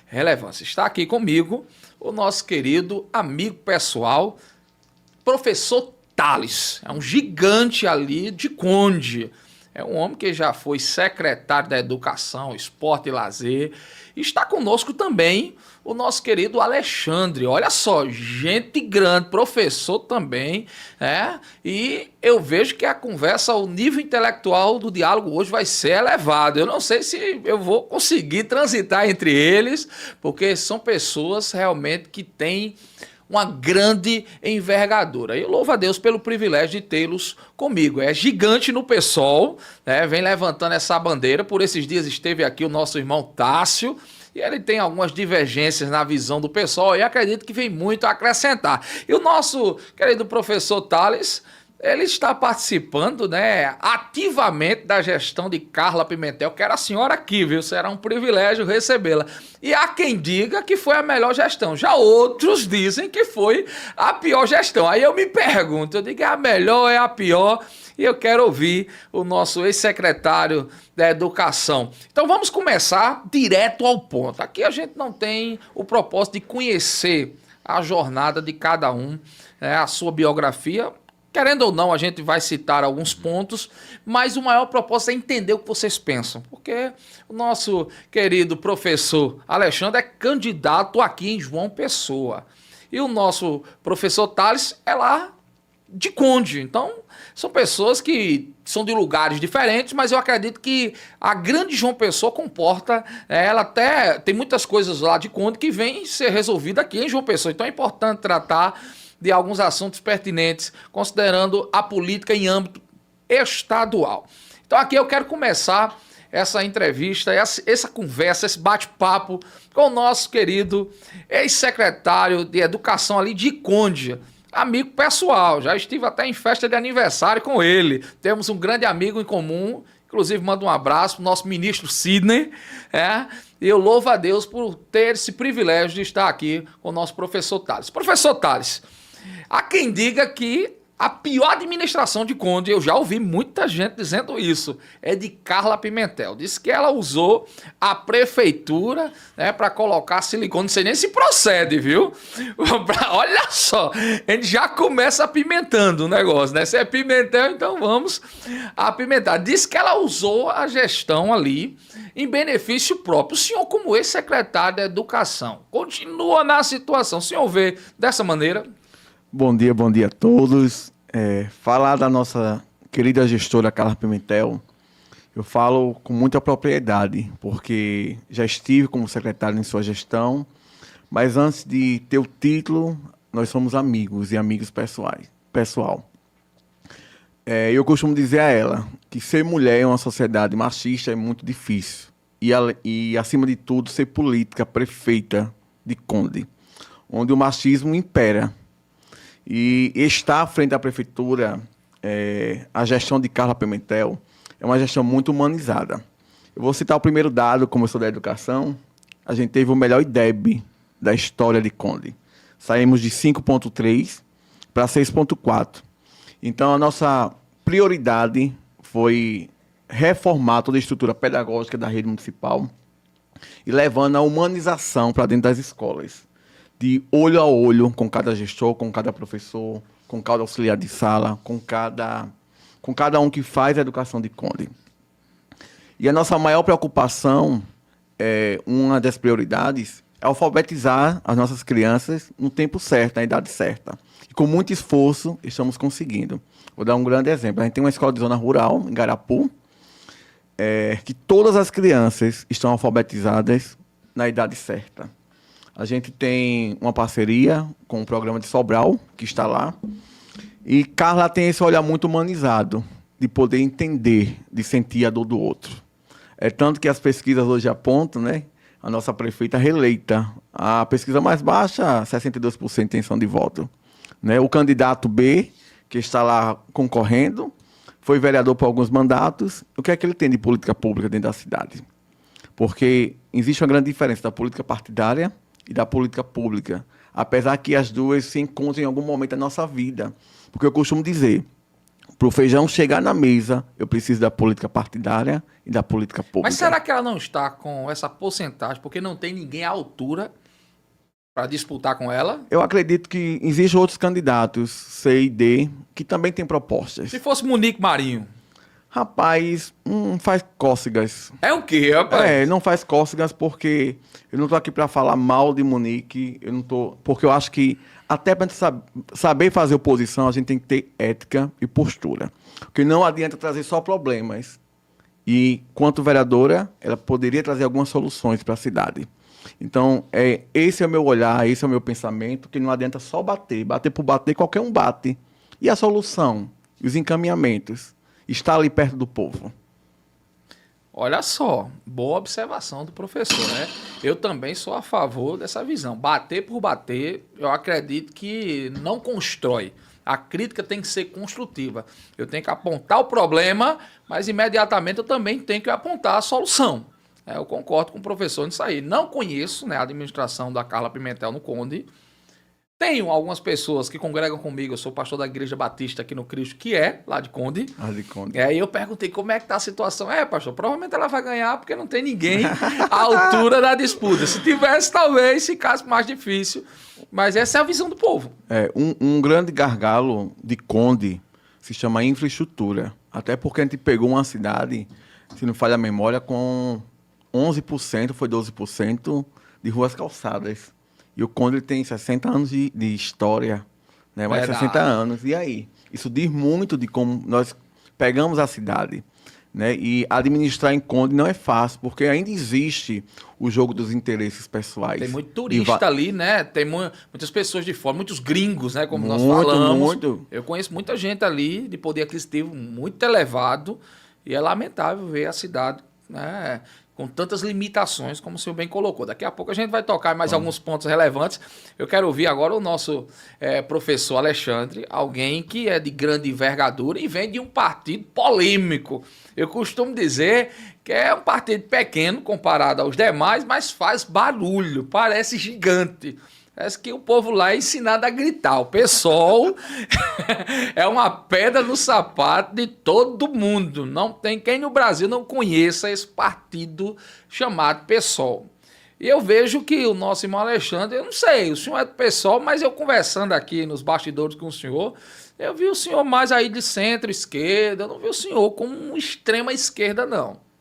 relevância. Está aqui comigo o nosso querido amigo pessoal, professor Tales. É um gigante ali de Conde. É um homem que já foi secretário da Educação, Esporte e Lazer. Está conosco também o nosso querido Alexandre. Olha só, gente grande, professor também, né? E eu vejo que a conversa, o nível intelectual do diálogo hoje vai ser elevado. Eu não sei se eu vou conseguir transitar entre eles, porque são pessoas realmente que têm uma grande envergadura. E eu louvo a Deus pelo privilégio de tê-los comigo. É gigante no PSOL, né? Vem levantando essa bandeira. Por esses dias esteve aqui o nosso irmão Tássio, e ele tem algumas divergências na visão do PSOL, e acredito que vem muito a acrescentar. E o nosso querido professor Tales, ele está participando, né, ativamente da gestão de Carla Pimentel. Quero a senhora aqui, viu? Será um privilégio recebê-la. E há quem diga que foi a melhor gestão. Já outros dizem que foi a pior gestão. Aí eu me pergunto, eu digo, é a melhor, é a pior? E eu quero ouvir o nosso ex-secretário da Educação. Então vamos começar direto ao ponto. Aqui a gente não tem o propósito de conhecer a jornada de cada um, né, a sua biografia. Querendo ou não, a gente vai citar alguns pontos, mas o maior propósito é entender o que vocês pensam, porque o nosso querido professor Alexandre é candidato aqui em João Pessoa, e o nosso professor Tales é lá de Conde. Então, são pessoas que são de lugares diferentes, mas eu acredito que a grande João Pessoa comporta, ela até tem muitas coisas lá de Conde que vêm ser resolvidas aqui em João Pessoa. Então é importante tratar de alguns assuntos pertinentes, considerando a política em âmbito estadual. Então aqui eu quero começar essa entrevista, essa conversa, esse bate-papo com o nosso querido ex-secretário de Educação ali de Conde, amigo pessoal. Já estive até em festa de aniversário com ele. Temos um grande amigo em comum, inclusive mando um abraço para o nosso ministro Sidney, e eu louvo a Deus por ter esse privilégio de estar aqui com o nosso professor Tales. Professor Tales, há quem diga que a pior administração de Conde, eu já ouvi muita gente dizendo isso, é de Carla Pimentel. Diz que ela usou a prefeitura, né, para colocar silicone. Não sei nem se procede, viu? Olha só, a gente já começa apimentando o negócio, né? Se é Pimentel, então vamos apimentar. Diz que ela usou a gestão ali em benefício próprio. O senhor, como ex-secretário da Educação, continua na situação. O senhor vê dessa maneira? Bom dia a todos. Falar da nossa querida gestora Carla Pimentel, eu falo com muita propriedade, porque já estive como secretário em sua gestão, mas antes de ter o título, nós somos amigos e amigos pessoal. Eu costumo dizer a ela que ser mulher em uma sociedade machista é muito difícil. E acima de tudo, ser política prefeita de Conde, onde o machismo impera. E estar à frente da prefeitura, a gestão de Carla Pimentel, é uma gestão muito humanizada. Eu vou citar o primeiro dado, como eu sou da educação, a gente teve o melhor IDEB da história de Conde. Saímos de 5,3 para 6,4. Então, a nossa prioridade foi reformar toda a estrutura pedagógica da rede municipal e levando a humanização para dentro das escolas, de olho a olho com cada gestor, com cada professor, com cada auxiliar de sala, com cada um que faz a educação de Conde. E a nossa maior preocupação, uma das prioridades, é alfabetizar as nossas crianças no tempo certo, na idade certa. E com muito esforço, estamos conseguindo. Vou dar um grande exemplo. A gente tem uma escola de zona rural, em Garapu, que todas as crianças estão alfabetizadas na idade certa. A gente tem uma parceria com o programa de Sobral, que está lá. E Carla tem esse olhar muito humanizado, de poder entender, de sentir a dor do outro. Tanto que as pesquisas hoje apontam, né? A nossa prefeita reeleita. A pesquisa mais baixa, 62% de intenção de voto. Né? O candidato B, que está lá concorrendo, foi vereador por alguns mandatos. O que é que ele tem de política pública dentro da cidade? Porque existe uma grande diferença da política partidária e da política pública, apesar que as duas se encontram em algum momento da nossa vida. Porque eu costumo dizer, Para o feijão chegar na mesa, eu preciso da política partidária e da política pública. Mas será que ela não está com essa porcentagem porque não tem ninguém à altura para disputar com ela? Eu acredito que existem outros candidatos, C e D, que também têm propostas. Se fosse Monique Marinho. Rapaz, não faz cócegas. É o quê, rapaz? Não faz cócegas porque eu não tô aqui para falar mal de Monique, porque eu acho que até para saber fazer oposição, a gente tem que ter ética e postura. Porque não adianta trazer só problemas. E, quanto vereadora, ela poderia trazer algumas soluções para a cidade. Então, esse é o meu olhar, esse é o meu pensamento, que não adianta só bater. Bater por bater, qualquer um bate. E a solução? Os encaminhamentos? Está ali perto do povo. Olha só, boa observação do professor, né? Eu também sou a favor dessa visão. Bater por bater, eu acredito que não constrói. A crítica tem que ser construtiva. Eu tenho que apontar o problema, mas imediatamente eu também tenho que apontar a solução. Eu concordo com o professor nisso aí. Não conheço, né, a administração da Carla Pimentel no Conde. Tenho algumas pessoas que congregam comigo, eu sou pastor da Igreja Batista aqui no Cristo, que é lá de Conde. De Conde. E aí eu perguntei como é que tá a situação. Pastor, provavelmente ela vai ganhar porque não tem ninguém à altura da disputa. Se tivesse, talvez ficasse mais difícil. Mas essa é a visão do povo. Um grande gargalo de Conde se chama infraestrutura. Até porque a gente pegou uma cidade, se não falha a memória, com 11%, foi 12% de ruas calçadas. E o Conde tem 60 anos de história, né? Mais de 60 anos. E aí? Isso diz muito de como nós pegamos a cidade, né? E administrar em Conde não é fácil, porque ainda existe o jogo dos interesses pessoais. Tem muito turista ali, né? Tem muitas pessoas de fora, muitos gringos, né? Como nós falamos. Muito. Eu conheço muita gente ali de poder aquisitivo muito elevado e é lamentável ver a cidade, né, com tantas limitações, como o senhor bem colocou. Daqui a pouco a gente vai tocar mais alguns pontos relevantes. Eu quero ouvir agora o nosso professor Alexandre, alguém que é de grande envergadura e vem de um partido polêmico. Eu costumo dizer que é um partido pequeno comparado aos demais, mas faz barulho, parece gigante. Parece que o povo lá é ensinado a gritar. O PSOL é uma pedra no sapato de todo mundo. Não tem quem no Brasil não conheça esse partido chamado PSOL. E eu vejo que o nosso irmão Alexandre, eu não sei, o senhor é do PSOL, mas eu conversando aqui nos bastidores com o senhor, eu vi o senhor mais aí de centro-esquerda, eu não vi o senhor como extrema esquerda, não.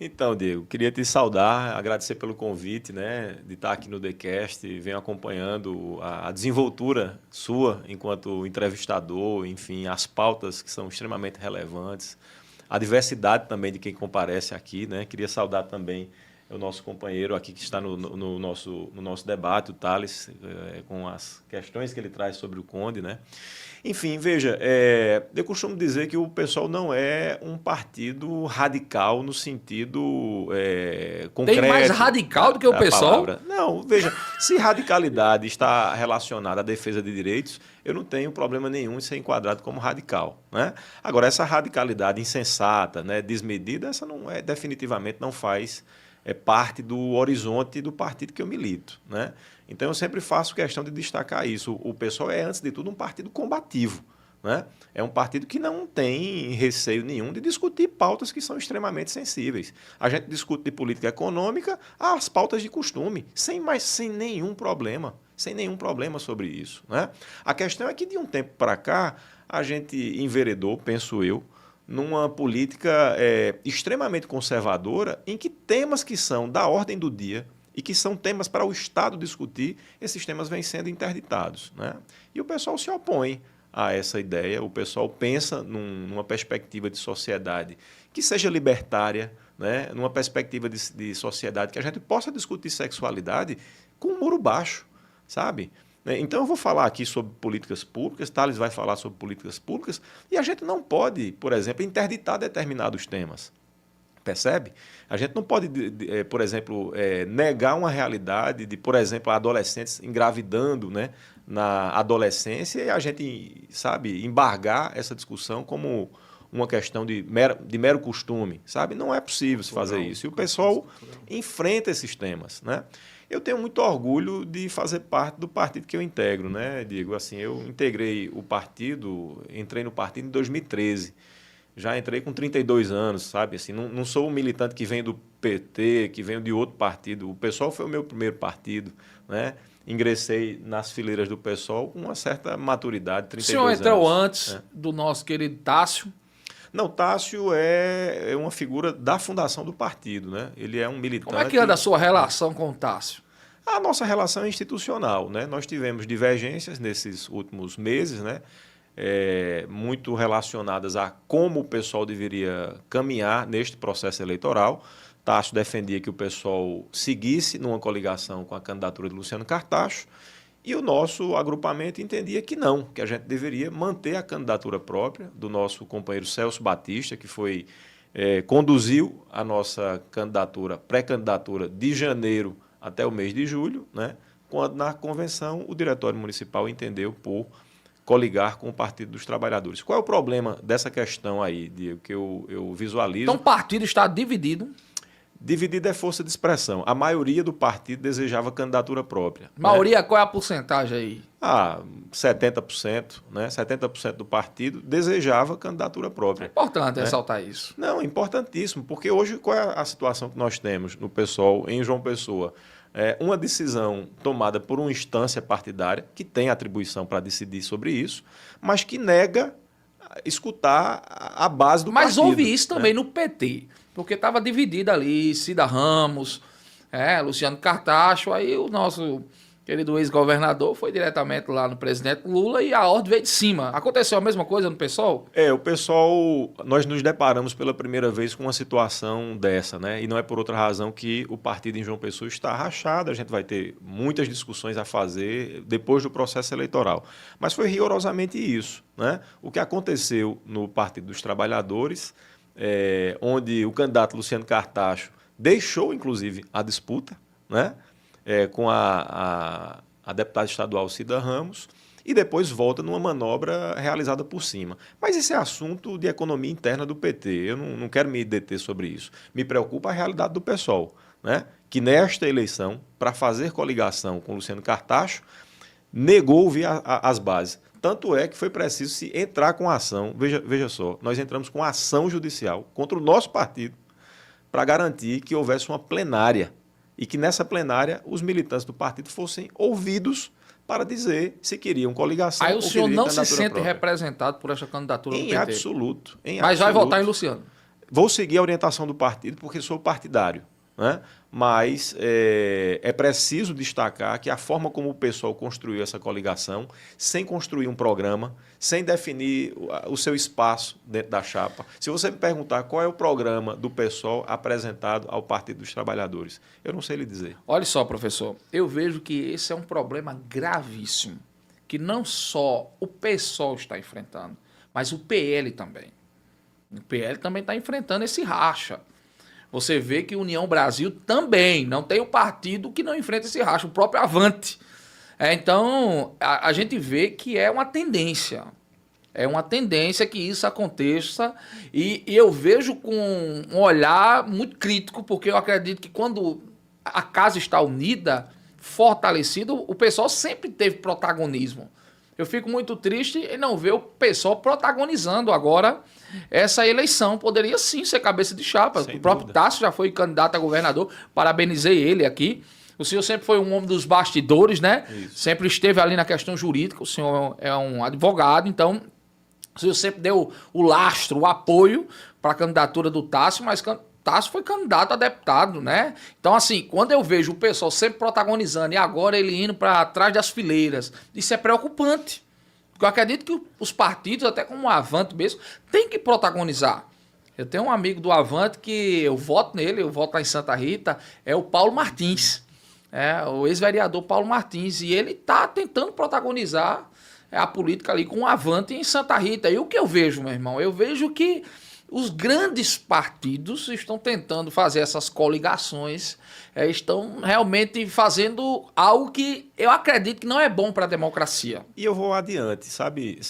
Então, Diego, queria te saudar, agradecer pelo convite, né, de estar aqui no TheCast, venho acompanhando a desenvoltura sua enquanto entrevistador, enfim, as pautas que são extremamente relevantes, a diversidade também de quem comparece aqui, né, queria saudar também o nosso companheiro aqui que está no nosso debate, o Thales, com as questões que ele traz sobre o Conde, né. Enfim, veja, eu costumo dizer que o PSOL não é um partido radical no sentido concreto. Tem mais radical do que o PSOL? Não, veja, se radicalidade está relacionada à defesa de direitos, eu não tenho problema nenhum em ser enquadrado como radical, né? Agora, essa radicalidade insensata, né, desmedida, essa definitivamente não faz parte do horizonte do partido que eu milito, né? Então, eu sempre faço questão de destacar isso. O PSOL é, antes de tudo, um partido combativo, né? É um partido que não tem receio nenhum de discutir pautas que são extremamente sensíveis. A gente discute de política econômica às pautas de costume, sem nenhum problema, sobre isso, né? A questão é que, de um tempo para cá, a gente enveredou, penso eu, numa política extremamente conservadora, em que temas que são da ordem do dia e que são temas para o Estado discutir, esses temas vêm sendo interditados, né? E o pessoal se opõe a essa ideia, o pessoal pensa numa perspectiva de sociedade que seja libertária, né? Numa perspectiva de sociedade que a gente possa discutir sexualidade com um muro baixo, sabe? Então, eu vou falar aqui sobre políticas públicas, Thales vai falar sobre políticas públicas, e a gente não pode, por exemplo, interditar determinados temas. Percebe? A gente não pode, por exemplo, negar uma realidade de, por exemplo, adolescentes engravidando, né, na adolescência, e a gente, sabe, embargar essa discussão como uma questão de mero costume, sabe? Não é possível se fazer isso. E o pessoal enfrenta esses temas, né? Eu tenho muito orgulho de fazer parte do partido que eu integro, né, Diego? Assim, eu integrei o partido, entrei no partido em 2013. Já entrei com 32 anos, sabe? Assim, não sou um militante que vem do PT, que vem de outro partido. O PSOL foi o meu primeiro partido, né? Ingressei nas fileiras do PSOL com uma certa maturidade, 32 anos. O senhor entrou antes do nosso querido Tássio? Não, Tássio é uma figura da fundação do partido, né? Ele é um militante... Como é que anda a sua relação com o Tássio? A nossa relação é institucional, né? Nós tivemos divergências nesses últimos meses, né? Muito relacionadas a como o pessoal deveria caminhar neste processo eleitoral. Tássio defendia que o pessoal seguisse numa coligação com a candidatura de Luciano Cartacho, e o nosso agrupamento entendia que não, que a gente deveria manter a candidatura própria do nosso companheiro Celso Batista, que conduziu a nossa candidatura, pré-candidatura de janeiro até o mês de julho, né? Quando na convenção o Diretório Municipal entendeu por coligar com o Partido dos Trabalhadores. Qual é o problema dessa questão aí, Diego, que eu visualizo? Então o partido está dividido. Dividido é força de expressão. A maioria do partido desejava candidatura própria. Maioria, né? Qual é a porcentagem aí? 70%, né? 70% do partido desejava candidatura própria. É importante ressaltar isso. Não, é importantíssimo, porque hoje qual é a situação que nós temos no PSOL em João Pessoa? Uma decisão tomada por uma instância partidária que tem atribuição para decidir sobre isso, mas que nega escutar a base do partido. Mas houve isso também no PT, porque estava dividida ali, Cida Ramos, Luciano Cartacho, aí o nosso querido ex-governador foi diretamente lá no presidente Lula e a ordem veio de cima. Aconteceu a mesma coisa no PSOL? O PSOL, nós nos deparamos pela primeira vez com uma situação dessa, né? E não é por outra razão que o partido em João Pessoa está rachado, a gente vai ter muitas discussões a fazer depois do processo eleitoral. Mas foi rigorosamente isso, né? O que aconteceu no Partido dos Trabalhadores, onde o candidato Luciano Cartacho deixou, inclusive, a disputa, né? Com a deputada estadual Cida Ramos, e depois volta numa manobra realizada por cima. Mas esse é assunto de economia interna do PT, eu não quero me deter sobre isso. Me preocupa a realidade do PSOL, né? Que nesta eleição, para fazer coligação com Luciano Cartacho, negou ouvir as bases. Tanto é que foi preciso se entrar com ação, veja só, nós entramos com ação judicial contra o nosso partido para garantir que houvesse uma plenária, e que nessa plenária os militantes do partido fossem ouvidos para dizer se queriam coligação aí ou o senhor não se sente própria. representado por essa candidatura do PT? Em absoluto. Mas vai votar em Luciano? Vou seguir a orientação do partido porque sou partidário, né? Mas é preciso destacar que a forma como o pessoal construiu essa coligação, sem construir um programa, sem definir o seu espaço dentro da chapa. Se você me perguntar qual é o programa do PSOL apresentado ao Partido dos Trabalhadores, eu não sei lhe dizer. Olha só, professor, eu vejo que esse é um problema gravíssimo, que não só o PSOL está enfrentando, mas o PL também. O PL também está enfrentando esse racha. Você vê que União Brasil também não tem o partido que não enfrenta esse racha, o próprio Avante. Então, a gente vê que é uma tendência. É uma tendência que isso aconteça e eu vejo com um olhar muito crítico, porque eu acredito que quando a casa está unida, fortalecida, o pessoal sempre teve protagonismo. Eu fico muito triste em não ver o pessoal protagonizando agora essa eleição. Poderia sim ser cabeça de chapa. Sem o próprio dúvida. Tássio já foi candidato a governador. Parabenizei ele aqui. O senhor sempre foi um homem dos bastidores, né? Isso. Sempre esteve ali na questão jurídica. O senhor é um advogado, então o senhor sempre deu o lastro, o apoio para a candidatura do Tássio, mas Tássio foi candidato a deputado, né? Então, assim, quando eu vejo o pessoal sempre protagonizando e agora ele indo para trás das fileiras, isso é preocupante. Porque eu acredito que os partidos, até como o Avante mesmo, tem que protagonizar. Eu tenho um amigo do Avante que eu voto nele, eu voto lá em Santa Rita, é o Paulo Martins. O ex-vereador Paulo Martins. E ele está tentando protagonizar a política ali com o Avante em Santa Rita. E o que eu vejo, meu irmão? Eu vejo que os grandes partidos estão tentando fazer essas coligações, estão realmente fazendo algo que eu acredito que não é bom para a democracia. E eu vou adiante, sabe,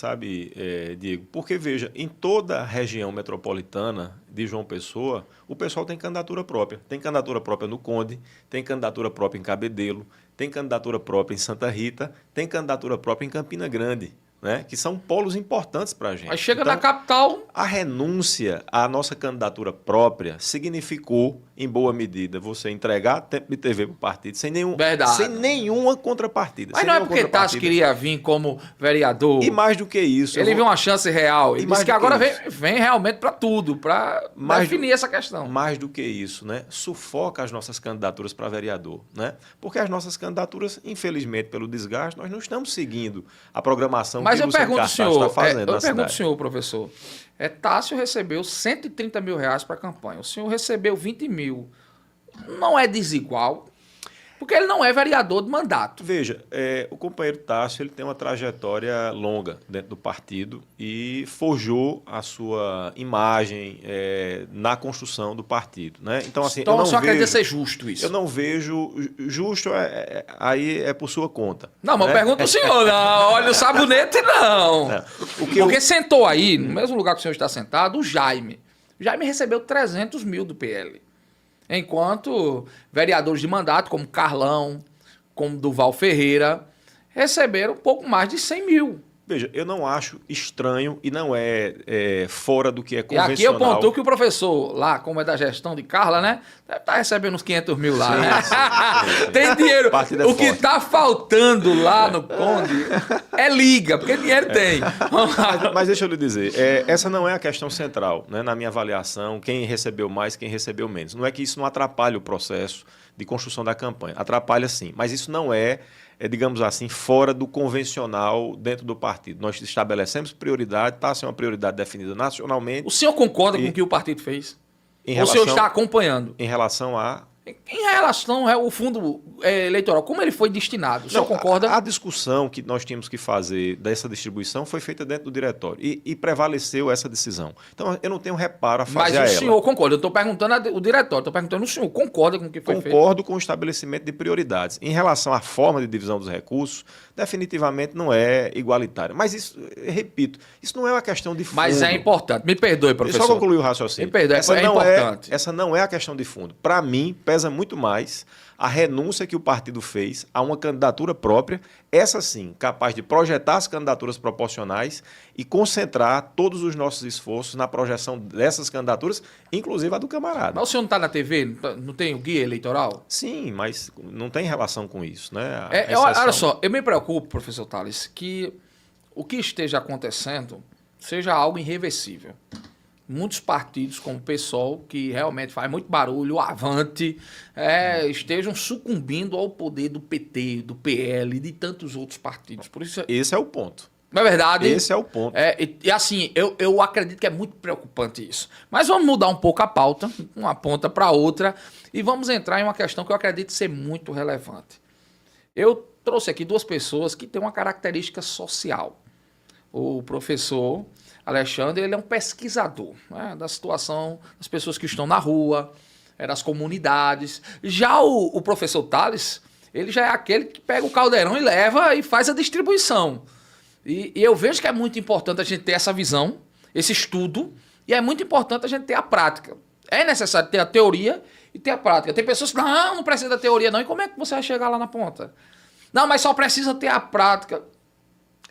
Diego? Porque, veja, em toda a região metropolitana de João Pessoa, o pessoal tem candidatura própria. Tem candidatura própria no Conde, tem candidatura própria em Cabedelo, tem candidatura própria em Santa Rita, tem candidatura própria em Campina Grande. Né, que são polos importantes para a gente. Mas chega então, na capital... A renúncia à nossa candidatura própria significou, em boa medida, você entregar tempo de TV para o partido sem nenhuma contrapartida. Mas não é porque Tássio queria vir como vereador. E mais do que isso... Ele viu uma chance real. Ele disse que agora vem realmente para tudo, para definir essa questão. Mais do que isso, né? Sufoca as nossas candidaturas para vereador. Né? Porque as nossas candidaturas, infelizmente, pelo desgaste, nós não estamos seguindo a programação. Mas eu pergunto ao senhor, professor, Tássio recebeu 130 mil reais para a campanha, o senhor recebeu 20 mil, não é desigual? Porque ele não é vereador de mandato. Veja, o companheiro Tássio ele tem uma trajetória longa dentro do partido e forjou a sua imagem na construção do partido. Né? Então, assim, então, só quer dizer ser justo isso. Eu não vejo... Justo aí é por sua conta. Não, mas né? eu pergunto ao senhor, não. Olha o sabonete, não. Porque sentou aí, no mesmo lugar que o senhor está sentado, o Jaime. O Jaime recebeu 300 mil do PL. Enquanto vereadores de mandato, como Carlão, como Duval Ferreira, receberam um pouco mais de 100 mil. Veja, eu não acho estranho e não é fora do que é convencional. E aqui eu pontuo que o professor, lá, como é da gestão de Carla, né? Deve estar recebendo uns 500 mil lá, né? Sim. Tem dinheiro. O que está faltando lá no Conde é liga, porque dinheiro tem. Mas deixa eu lhe dizer, essa não é a questão central, né? Na minha avaliação, quem recebeu mais, quem recebeu menos. Não é que isso não atrapalhe o processo de construção da campanha. Atrapalha sim, mas isso não digamos assim, fora do convencional dentro do partido. Nós estabelecemos prioridade, está a ser uma prioridade definida nacionalmente. O senhor concorda com o que o partido fez? O senhor está acompanhando? Em relação a... Em relação ao fundo eleitoral, como ele foi destinado? O senhor concorda? A discussão que nós tínhamos que fazer dessa distribuição foi feita dentro do diretório e prevaleceu essa decisão. Então, eu não tenho reparo a fazer a ela. Mas o senhor concorda? Eu estou perguntando o diretório, estou perguntando o senhor concorda com o que foi feito? Concordo com o estabelecimento de prioridades. Em relação à forma de divisão dos recursos, definitivamente não é igualitário. Mas isso, repito, isso não é uma questão de fundo. Mas é importante. Me perdoe, professor. Deixa eu só concluir o raciocínio. Me perdoe, é importante. Essa não é a questão de fundo. Para mim, pesa muito mais a renúncia que o partido fez a uma candidatura própria, essa sim, capaz de projetar as candidaturas proporcionais e concentrar todos os nossos esforços na projeção dessas candidaturas, inclusive a do camarada. Mas o senhor não está na TV? Não tem o guia eleitoral? Sim, mas não tem relação com isso, né? Olha só, eu me preocupo, professor Tales, que o que esteja acontecendo seja algo irreversível. Muitos partidos, como o PSOL, que realmente faz muito barulho, o Avante, estejam sucumbindo ao poder do PT, do PL e de tantos outros partidos. Por isso, esse é o ponto. Na verdade... Esse é o ponto. E assim, eu acredito que é muito preocupante isso. Mas vamos mudar um pouco a pauta, uma ponta para outra, e vamos entrar em uma questão que eu acredito ser muito relevante. Eu trouxe aqui duas pessoas que têm uma característica social. O professor Alexandre, ele é um pesquisador, né, da situação das pessoas que estão na rua, das comunidades. Já o professor Tales, ele já é aquele que pega o caldeirão e leva e faz a distribuição. E eu vejo que é muito importante a gente ter essa visão, esse estudo, e é muito importante a gente ter a prática. É necessário ter a teoria e ter a prática. Tem pessoas que não precisa da teoria não, e como é que você vai chegar lá na ponta? Não, mas só precisa ter a prática.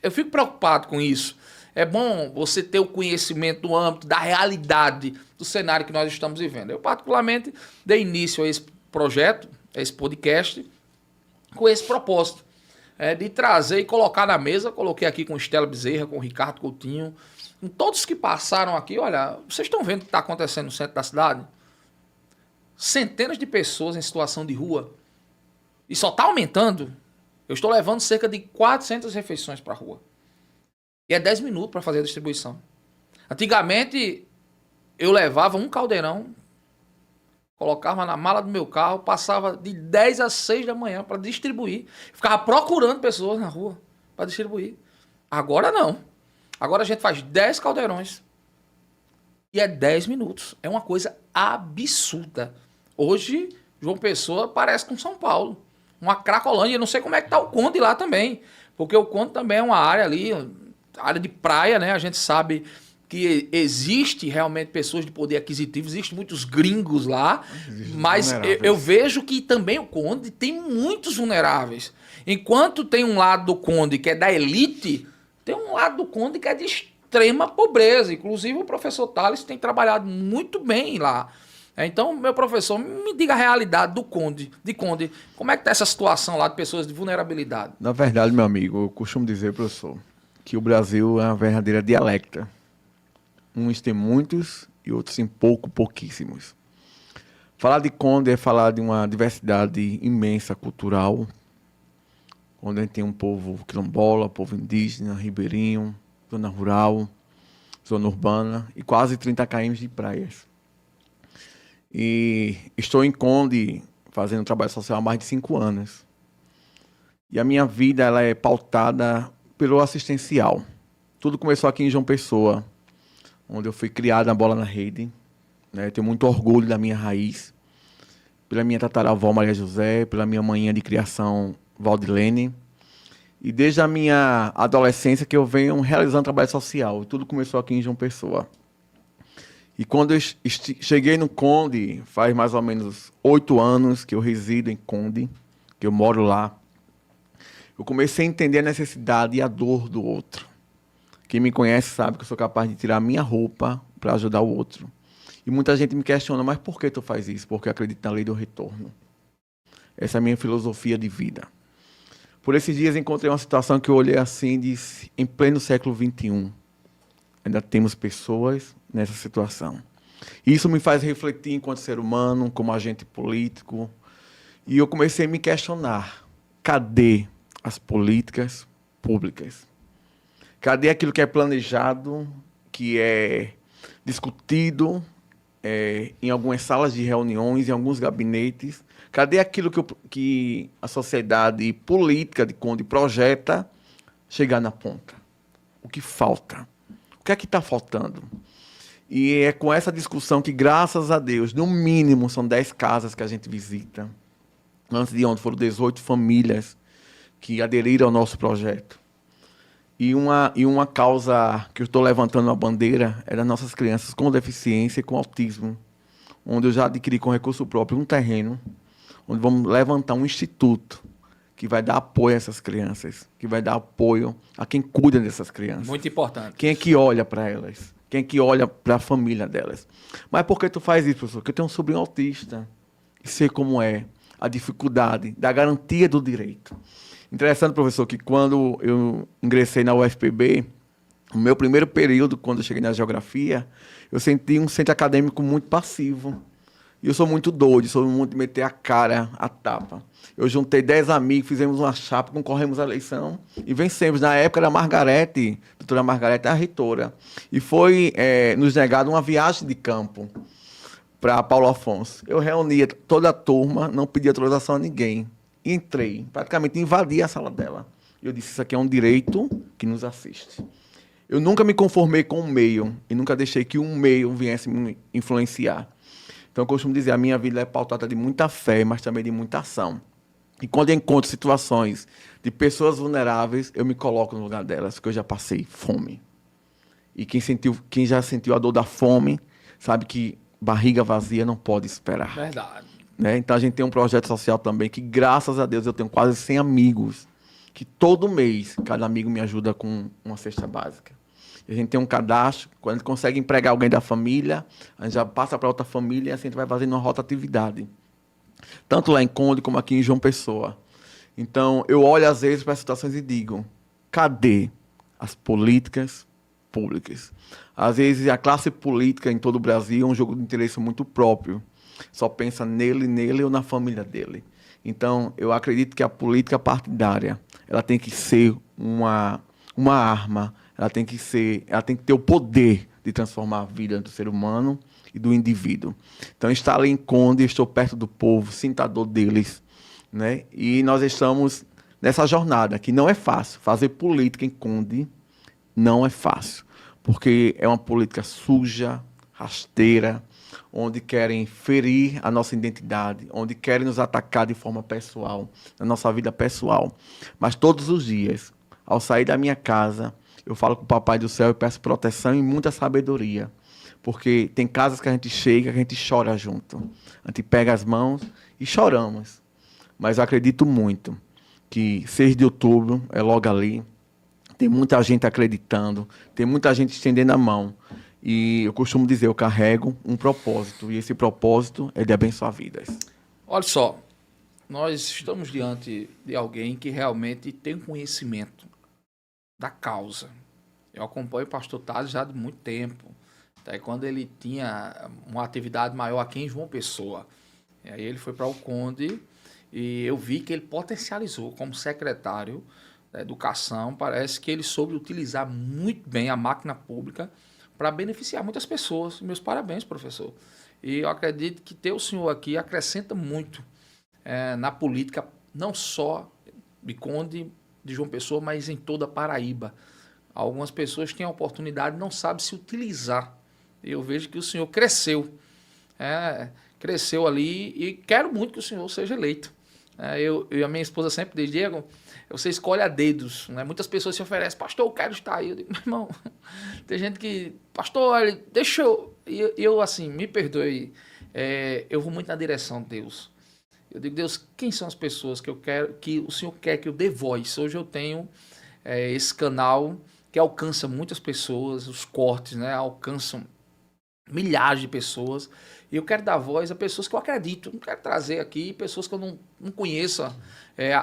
Eu fico preocupado com isso. É bom você ter o conhecimento do âmbito, da realidade do cenário que nós estamos vivendo. Eu, particularmente, dei início a esse projeto, a esse podcast, com esse propósito, de trazer e colocar na mesa. Coloquei aqui com Estela Bezerra, com Ricardo Coutinho, com todos que passaram aqui. Olha, vocês estão vendo o que está acontecendo no centro da cidade? Centenas de pessoas em situação de rua. E só está aumentando. Eu estou levando cerca de 400 refeições para a rua. E é 10 minutos para fazer a distribuição. Antigamente, eu levava um caldeirão, colocava na mala do meu carro, passava de 10 às 6 da manhã para distribuir. Ficava procurando pessoas na rua para distribuir. Agora não. Agora a gente faz 10 caldeirões. E é 10 minutos. É uma coisa absurda. Hoje, João Pessoa parece com São Paulo. Uma Cracolândia. Eu não sei como é que tá o Conde lá também. Porque o Conde também é uma área ali, área de praia, né? A gente sabe que existe realmente pessoas de poder aquisitivo, existem muitos gringos lá, mas eu vejo que também o Conde tem muitos vulneráveis. Enquanto tem um lado do Conde que é da elite, tem um lado do Conde que é de extrema pobreza. Inclusive o professor Tales tem trabalhado muito bem lá. Então, meu professor, me diga a realidade do Conde, como é que está essa situação lá de pessoas de vulnerabilidade? Na verdade, meu amigo, eu costumo dizer, professor, que o Brasil é uma verdadeira dialecta. Uns têm muitos e outros têm pouquíssimos. Falar de Conde é falar de uma diversidade imensa cultural, onde a gente tem um povo quilombola, povo indígena, ribeirinho, zona rural, zona urbana e quase 30 km de praias. E estou em Conde fazendo trabalho social há mais de 5 anos. E a minha vida ela é pautada pelo assistencial. Tudo começou aqui em João Pessoa, onde eu fui criado na bola na rede. Né? Tenho muito orgulho da minha raiz, pela minha tataravó Maria José, pela minha manhã de criação Valdilene. E desde a minha adolescência que eu venho realizando trabalho social. Tudo começou aqui em João Pessoa. E quando eu cheguei no Conde, faz mais ou menos 8 anos que eu resido em Conde, que eu moro lá, eu comecei a entender a necessidade e a dor do outro. Quem me conhece sabe que eu sou capaz de tirar a minha roupa para ajudar o outro. E muita gente me questiona, mas por que tu faz isso? Porque eu acredito na lei do retorno. Essa é a minha filosofia de vida. Por esses dias encontrei uma situação que eu olhei assim e disse, em pleno século XXI, ainda temos pessoas nessa situação. E isso me faz refletir enquanto ser humano, como agente político. E eu comecei a me questionar, cadê as políticas públicas? Cadê aquilo que é planejado, que é discutido em algumas salas de reuniões, em alguns gabinetes? Cadê aquilo que a sociedade política de Conde projeta chegar na ponta? O que falta? O que é que está faltando? E é com essa discussão que, graças a Deus, no mínimo são 10 casas que a gente visita. Antes de ontem foram 18 famílias que aderiram ao nosso projeto. E uma causa que eu estou levantando a bandeira é das nossas crianças com deficiência e com autismo, onde eu já adquiri com recurso próprio um terreno, onde vamos levantar um instituto que vai dar apoio a essas crianças, que vai dar apoio a quem cuida dessas crianças. Muito importante. Quem é que olha para elas? Quem é que olha para a família delas? Mas por que tu faz isso, professor? Porque eu tenho um sobrinho autista e sei como é a dificuldade da garantia do direito. Interessante, professor, que quando eu ingressei na UFPB, no meu primeiro período, quando eu cheguei na geografia, eu senti um centro acadêmico muito passivo. E eu sou muito doido, sou muito de meter a cara a tapa. Eu juntei 10 amigos, fizemos uma chapa, concorremos à eleição e vencemos. Na época era Margarete, a doutora Margarete, a reitora. E foi nos negado uma viagem de campo para Paulo Afonso. Eu reunia toda a turma, não pedi autorização a ninguém. Entrei, praticamente invadi a sala dela. Eu disse, isso aqui é um direito que nos assiste. Eu nunca me conformei com o meio e nunca deixei que um meio viesse me influenciar. Então, eu costumo dizer, a minha vida é pautada de muita fé, mas também de muita ação. E quando eu encontro situações de pessoas vulneráveis, eu me coloco no lugar delas, porque eu já passei fome. E quem já sentiu a dor da fome, sabe que barriga vazia não pode esperar. Verdade. Né? Então, a gente tem um projeto social também que, graças a Deus, eu tenho quase 100 amigos, que todo mês, cada amigo me ajuda com uma cesta básica. A gente tem um cadastro, quando a gente consegue empregar alguém da família, a gente já passa para outra família e assim a gente vai fazendo uma rotatividade. Tanto lá em Conde como aqui em João Pessoa. Então, eu olho às vezes para as situações e digo, cadê as políticas públicas? Às vezes a classe política em todo o Brasil é um jogo de interesse muito próprio. Só pensa nele ou na família dele. Então, eu acredito que a política partidária, ela tem que ser uma arma, ela tem que ter o poder de transformar a vida do ser humano e do indivíduo. Então, estar ali em Conde, estou perto do povo, sinto a dor deles, né? E nós estamos nessa jornada, que não é fácil. Fazer política em Conde não é fácil, porque é uma política suja, rasteira, onde querem ferir a nossa identidade, onde querem nos atacar de forma pessoal, na nossa vida pessoal. Mas todos os dias, ao sair da minha casa, eu falo com o Papai do Céu e peço proteção e muita sabedoria. Porque tem casas que a gente chega, que a gente chora junto. A gente pega as mãos e choramos. Mas eu acredito muito que 6 de outubro é logo ali. Tem muita gente acreditando, tem muita gente estendendo a mão. E eu costumo dizer, eu carrego um propósito. E esse propósito é de abençoar vidas. Olha só, nós estamos diante de alguém que realmente tem conhecimento da causa. Eu acompanho o pastor Thales já há muito tempo. Até quando ele tinha uma atividade maior aqui em João Pessoa. E aí ele foi para o Conde e eu vi que ele potencializou como secretário da Educação. Parece que ele soube utilizar muito bem a máquina pública para beneficiar muitas pessoas. Meus parabéns, professor. E eu acredito que ter o senhor aqui acrescenta muito na política, não só de Conde, de João Pessoa, mas em toda a Paraíba. Algumas pessoas têm a oportunidade e não sabem se utilizar. Eu vejo que o senhor cresceu. Cresceu ali e quero muito que o senhor seja eleito. Eu e a minha esposa sempre diz, Diego, você escolhe a dedos. Né? Muitas pessoas se oferecem, pastor, eu quero estar aí. Eu digo, meu irmão, tem gente que, pastor, olha, deixa eu... Eu assim, me perdoe, eu vou muito na direção de Deus. Eu digo, Deus, quem são as pessoas que eu quero, que o senhor quer que eu dê voz? Hoje eu tenho esse canal que alcança muitas pessoas, os cortes, né, alcançam milhares de pessoas, e eu quero dar voz a pessoas que eu acredito, não quero trazer aqui pessoas que eu não conheça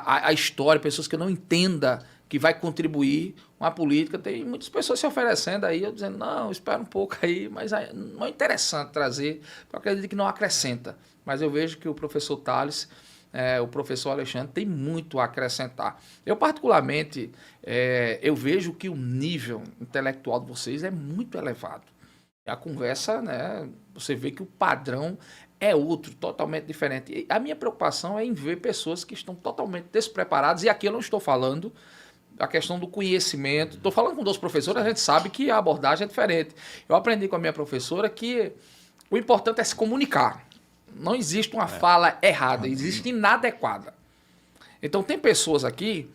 a história, pessoas que eu não entenda que vai contribuir com a política. Tem muitas pessoas se oferecendo aí, eu dizendo, não, espera um pouco aí, mas não é interessante trazer, eu acredito que não acrescenta, mas eu vejo que o professor Thales, o professor Alexandre tem muito a acrescentar. Eu, particularmente, eu vejo que o nível intelectual de vocês é muito elevado. A conversa, né, você vê que o padrão é outro, totalmente diferente. E a minha preocupação é em ver pessoas que estão totalmente despreparadas, e aqui eu não estou falando da questão do conhecimento. Estou falando com 2 professores, a gente sabe que a abordagem é diferente. Eu aprendi com a minha professora que o importante é se comunicar. Não existe uma fala errada, existe inadequada. Então, tem pessoas aqui,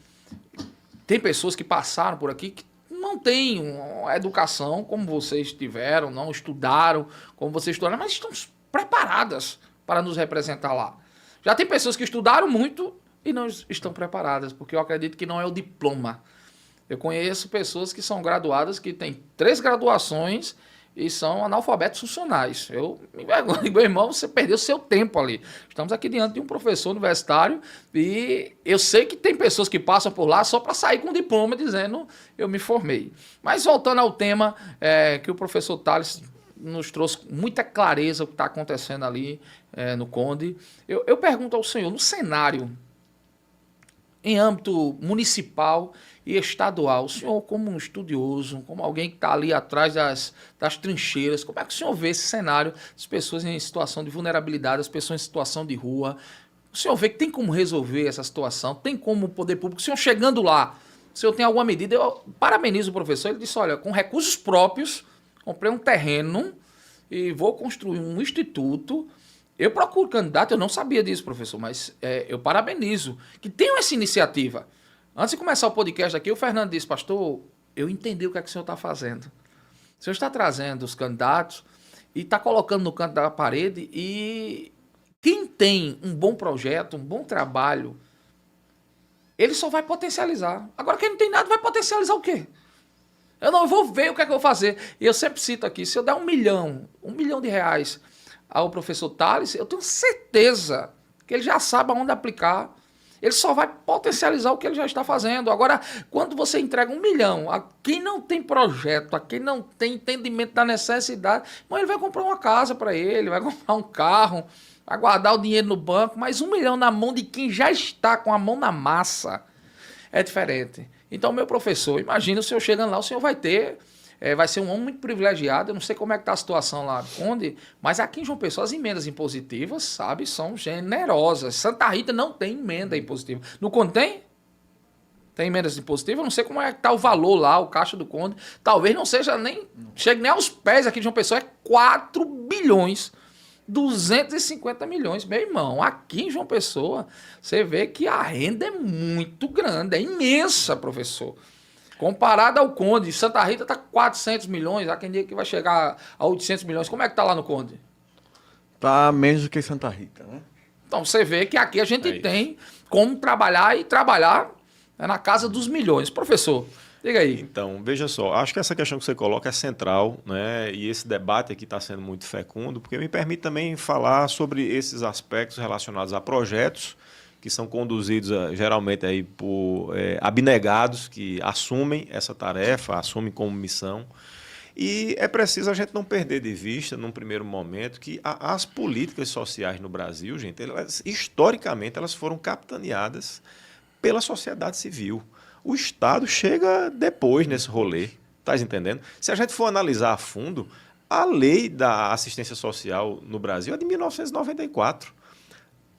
tem pessoas que passaram por aqui que não têm uma educação como vocês tiveram, não estudaram como vocês estudaram, mas estão preparadas para nos representar lá. Já tem pessoas que estudaram muito e não estão preparadas, porque eu acredito que não é o diploma. Eu conheço pessoas que são graduadas, que têm 3 graduações e são analfabetos funcionais. Eu me envergonho, meu irmão, você perdeu seu tempo ali. Estamos aqui diante de um professor universitário e eu sei que tem pessoas que passam por lá só para sair com um diploma dizendo eu me formei. Mas voltando ao tema que o professor Thales nos trouxe muita clareza o que está acontecendo ali no Conde, eu pergunto ao senhor, no cenário em âmbito municipal e estadual, o senhor como um estudioso, como alguém que está ali atrás das trincheiras, como é que o senhor vê esse cenário das pessoas em situação de vulnerabilidade, as pessoas em situação de rua? O senhor vê que tem como resolver essa situação? Tem como o poder público? O senhor chegando lá, o senhor tem alguma medida? Eu parabenizo o professor, ele disse, olha, com recursos próprios, comprei um terreno e vou construir um instituto. Eu procuro candidato, eu não sabia disso, professor, mas eu parabenizo que tenham essa iniciativa. Antes de começar o podcast aqui, o Fernando disse, pastor, eu entendi o que é que o senhor está fazendo. O senhor está trazendo os candidatos e está colocando no canto da parede, e quem tem um bom projeto, um bom trabalho, ele só vai potencializar. Agora, quem não tem nada vai potencializar o quê? Eu vou ver o que é que eu vou fazer. E eu sempre cito aqui, se eu der 1 milhão de reais ao professor Thales, eu tenho certeza que ele já sabe aonde aplicar. Ele só vai potencializar o que ele já está fazendo. Agora, quando você entrega 1 milhão a quem não tem projeto, a quem não tem entendimento da necessidade, bom, ele vai comprar uma casa para ele, vai comprar um carro, vai guardar o dinheiro no banco, mas 1 milhão na mão de quem já está com a mão na massa é diferente. Então, meu professor, imagina o senhor chegando lá, o senhor vai ter... vai ser um homem muito privilegiado. Eu não sei como é que está a situação lá onde, mas aqui em João Pessoa as emendas impositivas, sabe, são generosas. Santa Rita não tem emenda impositiva. No Conde tem? Tem emendas impositivas, eu não sei como é que está o valor lá, o Caixa do Conde. Talvez não seja nem... Chegue nem aos pés aqui de João Pessoa, é 4 bilhões, 250 milhões. Meu irmão, aqui em João Pessoa, você vê que a renda é muito grande, é imensa, professor. Comparado ao Conde, Santa Rita está com 400 milhões, há quem diga que vai chegar a 800 milhões. Como é que está lá no Conde? Tá menos do que Santa Rita, né? Então você vê que aqui a gente tem como trabalhar e trabalhar na casa dos milhões. Professor, diga aí. Então, veja só, acho que essa questão que você coloca é central, né? E esse debate aqui está sendo muito fecundo, porque me permite também falar sobre esses aspectos relacionados a projetos que são conduzidos geralmente aí por abnegados que assumem essa tarefa, assumem como missão. E é preciso a gente não perder de vista, num primeiro momento, que as políticas sociais no Brasil, gente, historicamente, elas foram capitaneadas pela sociedade civil. O Estado chega depois nesse rolê, tá entendendo? Se a gente for analisar a fundo, a lei da assistência social no Brasil é de 1994.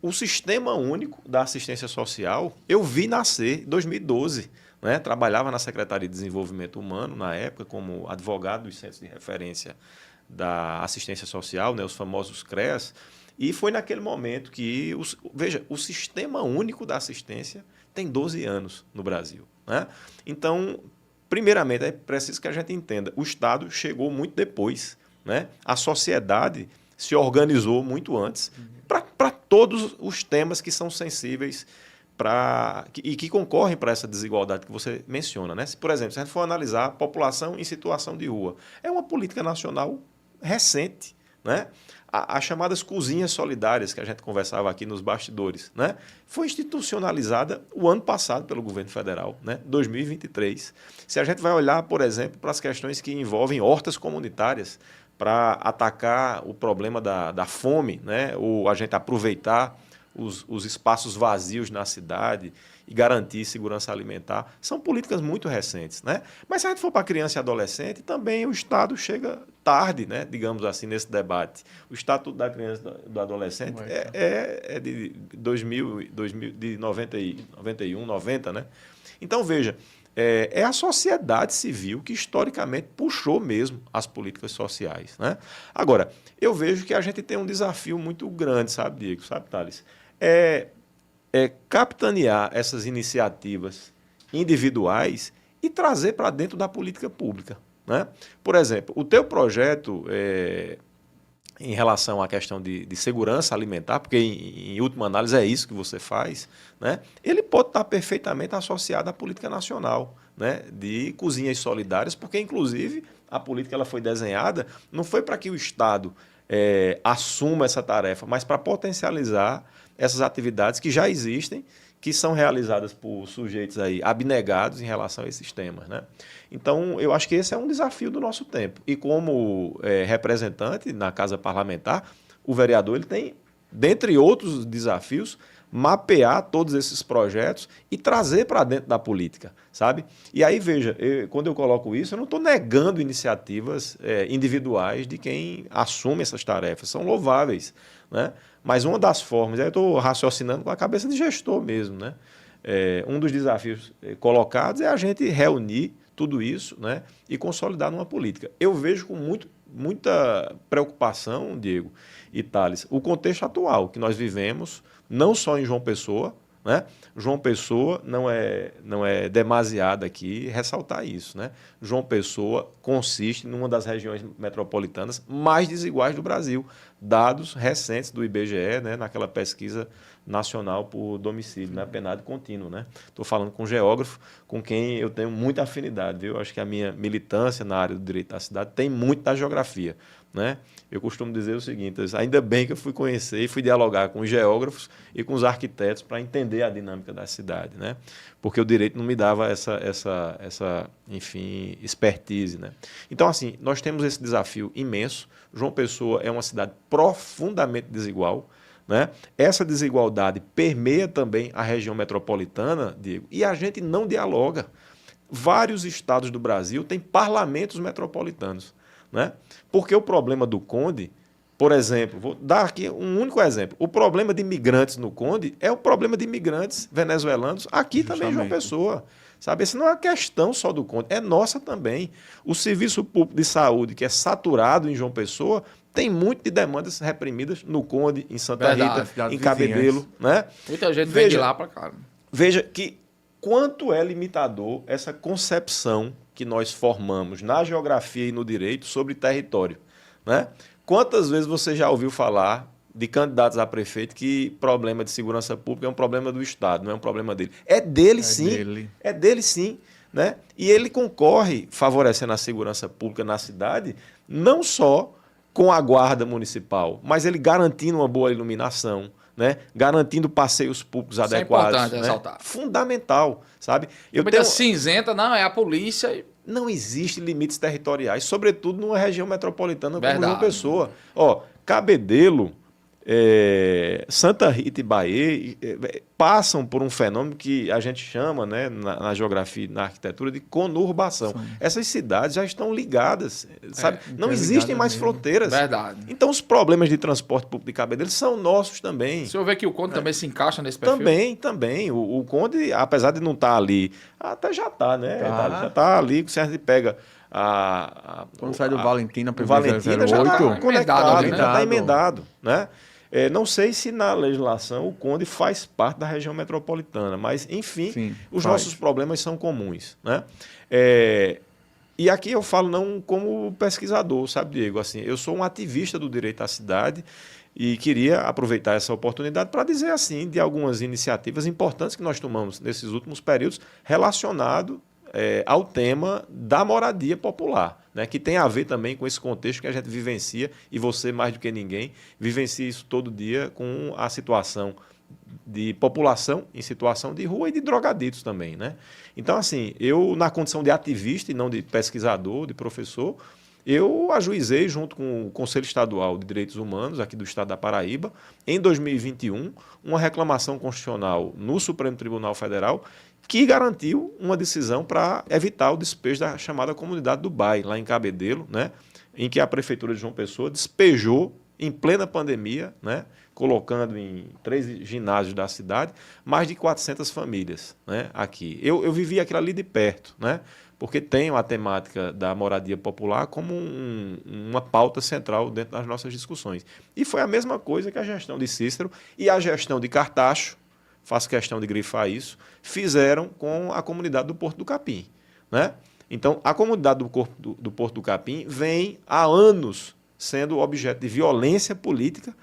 O Sistema Único da Assistência Social eu vi nascer em 2012. Né? Trabalhava na Secretaria de Desenvolvimento Humano, na época, como advogado dos Centros de Referência da Assistência Social, né? Os famosos CREAS, e foi naquele momento que, veja, o Sistema Único da Assistência tem 12 anos no Brasil. Né? Então, primeiramente, é preciso que a gente entenda, o Estado chegou muito depois, né? A sociedade se organizou muito antes para todos os temas que são sensíveis e que concorrem para essa desigualdade que você menciona. Né? Se, por exemplo, se a gente for analisar a população em situação de rua, é uma política nacional recente. Né? As chamadas cozinhas solidárias, que a gente conversava aqui nos bastidores, né? Foi institucionalizada o ano passado pelo governo federal, né? 2023. Se a gente vai olhar, por exemplo, para as questões que envolvem hortas comunitárias, para atacar o problema da fome, né? Ou a gente aproveitar os espaços vazios na cidade e garantir segurança alimentar, são políticas muito recentes. Né? Mas se a gente for para criança e adolescente, também o Estado chega tarde, né? Digamos assim, nesse debate. O Estatuto da Criança e do Adolescente é de 91, 90, né? Então, veja, é a sociedade civil que historicamente puxou mesmo as políticas sociais. Né? Agora, eu vejo que a gente tem um desafio muito grande, sabe, Diego? Sabe, Thales? É capitanear essas iniciativas individuais e trazer para dentro da política pública. Né? Por exemplo, o teu projeto em relação à questão de segurança alimentar, porque em última análise é isso que você faz, né? Ele pode estar perfeitamente associado à política nacional, né? De cozinhas solidárias, porque inclusive a política ela foi desenhada, não foi para que o Estado assuma essa tarefa, mas para potencializar essas atividades que já existem, que são realizadas por sujeitos aí abnegados em relação a esses temas. Né? Então, eu acho que esse é um desafio do nosso tempo. E como representante na Casa Parlamentar, o vereador ele tem, dentre outros desafios, mapear todos esses projetos e trazer para dentro da política, sabe? E aí, veja, quando eu coloco isso, eu não estou negando iniciativas individuais de quem assume essas tarefas, são louváveis, né? Mas uma das formas, aí eu estou raciocinando com a cabeça de gestor mesmo, né? Um dos desafios colocados é a gente reunir tudo isso, né? E consolidar numa política. Eu vejo com muita preocupação, Diego e Thales, o contexto atual que nós vivemos, não só em João Pessoa, né? João Pessoa não é demasiado aqui ressaltar isso. Né? João Pessoa consiste numa das regiões metropolitanas mais desiguais do Brasil. Dados recentes do IBGE, né? Naquela pesquisa nacional por domicílio, né? PNAD contínuo. Estou falando com um geógrafo com quem eu tenho muita afinidade. Viu? Acho que a minha militância na área do direito da cidade tem muito da geografia. Né? Eu costumo dizer o seguinte, ainda bem que eu fui conhecer e fui dialogar com os geógrafos e com os arquitetos para entender a dinâmica da cidade, né? Porque o direito não me dava essa enfim, expertise. Né? Então, assim, nós temos esse desafio imenso. João Pessoa é uma cidade profundamente desigual. Né? Essa desigualdade permeia também a região metropolitana, Diego, e a gente não dialoga. Vários estados do Brasil têm parlamentos metropolitanos. Né? Porque o problema do Conde, por exemplo, vou dar aqui um único exemplo, o problema de imigrantes no Conde é o problema de imigrantes venezuelanos aqui também em João Pessoa. Sabe? Essa não é uma questão só do Conde, é nossa também. O serviço público de saúde, que é saturado em João Pessoa, tem muito de demandas reprimidas no Conde, em Santa Rita, em Cabedelo. Né? Muita gente vem de lá para cá. Veja que quanto é limitador essa concepção que nós formamos na geografia e no direito sobre território. Né? Quantas vezes você já ouviu falar de candidatos a prefeito que problema de segurança pública é um problema do Estado, não é um problema dele? É dele, sim. É dele, sim. Né? E ele concorre, favorecendo a segurança pública na cidade, não só com a guarda municipal, mas ele garantindo uma boa iluminação, né? Garantindo passeios públicos adequados. É importante ressaltar. Fundamental, sabe? Cinzenta, não, é a polícia. Não existe limites territoriais, sobretudo numa região metropolitana como João Pessoa. Ó, Cabedelo, Santa Rita e Bahia passam por um fenômeno que a gente chama, né, na geografia, na arquitetura, de conurbação. Sim. Essas cidades já estão ligadas, sabe? Não existem mais fronteiras. Verdade. Então os problemas de transporte público de Cabedelo são nossos também. O senhor vê que o Conde também se encaixa nesse perfil? Também. O Conde, apesar de não estar ali, até já está, né? Já está ali, se a gente pega quando sai do Valentina para o Valentina, já está conectado, já está emendado, né? Não sei se na legislação o Conde faz parte da região metropolitana, mas, enfim, sim, os nossos problemas são comuns. Né? E aqui eu falo não como pesquisador, sabe, Diego? Assim, eu sou um ativista do direito à cidade e queria aproveitar essa oportunidade para dizer assim de algumas iniciativas importantes que nós tomamos nesses últimos períodos relacionado ao tema da moradia popular, né, que tem a ver também com esse contexto que a gente vivencia, e você, mais do que ninguém, vivencia isso todo dia com a situação de população em situação de rua e de drogaditos também. Né? Então, assim, eu, na condição de ativista e não de pesquisador, de professor, eu ajuizei, junto com o Conselho Estadual de Direitos Humanos, aqui do estado da Paraíba, em 2021, uma reclamação constitucional no Supremo Tribunal Federal que garantiu uma decisão para evitar o despejo da chamada comunidade do Bai, lá em Cabedelo, né, em que a Prefeitura de João Pessoa despejou, em plena pandemia, né, colocando em 3 ginásios da cidade, mais de 400 famílias, né, aqui. Eu vivi aquilo ali de perto, né, porque tenho a temática da moradia popular como uma pauta central dentro das nossas discussões. E foi a mesma coisa que a gestão de Cícero e a gestão de Cartacho, faço questão de grifar isso, fizeram com a comunidade do Porto do Capim. Né? Então, a comunidade do Porto do Capim vem há anos sendo objeto de violência política,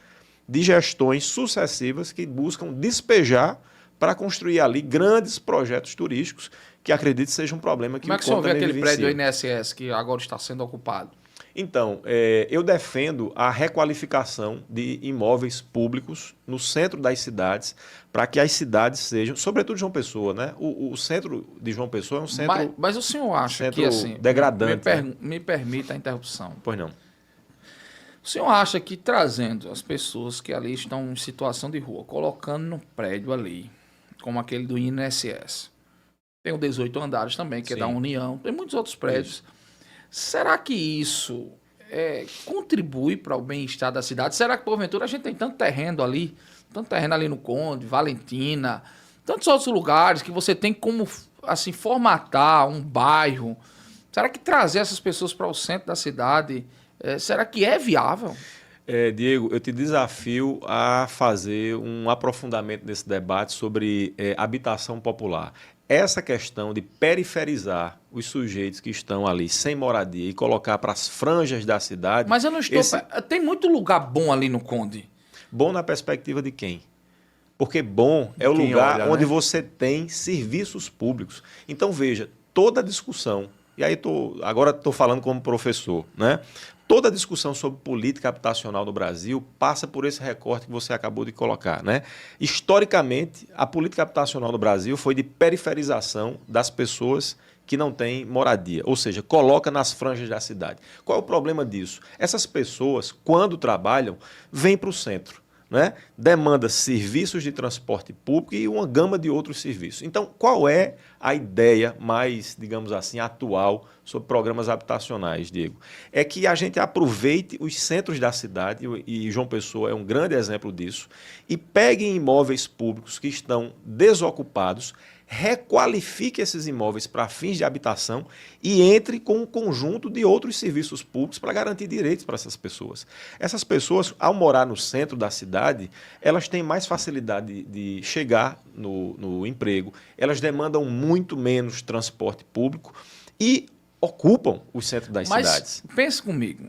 de gestões sucessivas que buscam despejar para construir ali grandes projetos turísticos que acredito seja um problema que Como é que o senhor vê aquele prédio do INSS que agora está sendo ocupado? Então, eu defendo a requalificação de imóveis públicos no centro das cidades, para que as cidades sejam, sobretudo João Pessoa, né? O centro de João Pessoa é um centro. Mas o senhor acha que assim, degradante. Me permita a interrupção. Pois não. O senhor acha que trazendo as pessoas que ali estão em situação de rua, colocando num prédio ali, como aquele do INSS, tem o 18 andares também, que é da União, tem muitos outros prédios. Isso. Será que isso contribui para o bem-estar da cidade? Será que, porventura, a gente tem tanto terreno ali no Conde, Valentina, tantos outros lugares que você tem como assim, formatar um bairro? Será que trazer essas pessoas para o centro da cidade, será que é viável? Diego, eu te desafio a fazer um aprofundamento desse debate sobre habitação popular. Essa questão de periferizar os sujeitos que estão ali sem moradia e colocar para as franjas da cidade... Mas eu não estou... Tem muito lugar bom ali no Conde. Bom na perspectiva de quem? Porque bom é o lugar onde você tem serviços públicos. Então, veja, toda a discussão, e aí agora estou falando como professor, né? Toda a discussão sobre política habitacional no Brasil passa por esse recorte que você acabou de colocar. Né? Historicamente, a política habitacional no Brasil foi de periferização das pessoas que não têm moradia, ou seja, coloca nas franjas da cidade. Qual é o problema disso? Essas pessoas, quando trabalham, vêm para o centro. Né? Demanda serviços de transporte público e uma gama de outros serviços. Então, qual é a ideia mais, digamos assim, atual sobre programas habitacionais, Diego? É que a gente aproveite os centros da cidade, e João Pessoa é um grande exemplo disso, e pegue imóveis públicos que estão desocupados, requalifique esses imóveis para fins de habitação e entre com um conjunto de outros serviços públicos para garantir direitos para essas pessoas. Essas pessoas, ao morar no centro da cidade, elas têm mais facilidade de chegar no emprego, elas demandam muito menos transporte público e ocupam o centro das cidades. Mas pense comigo,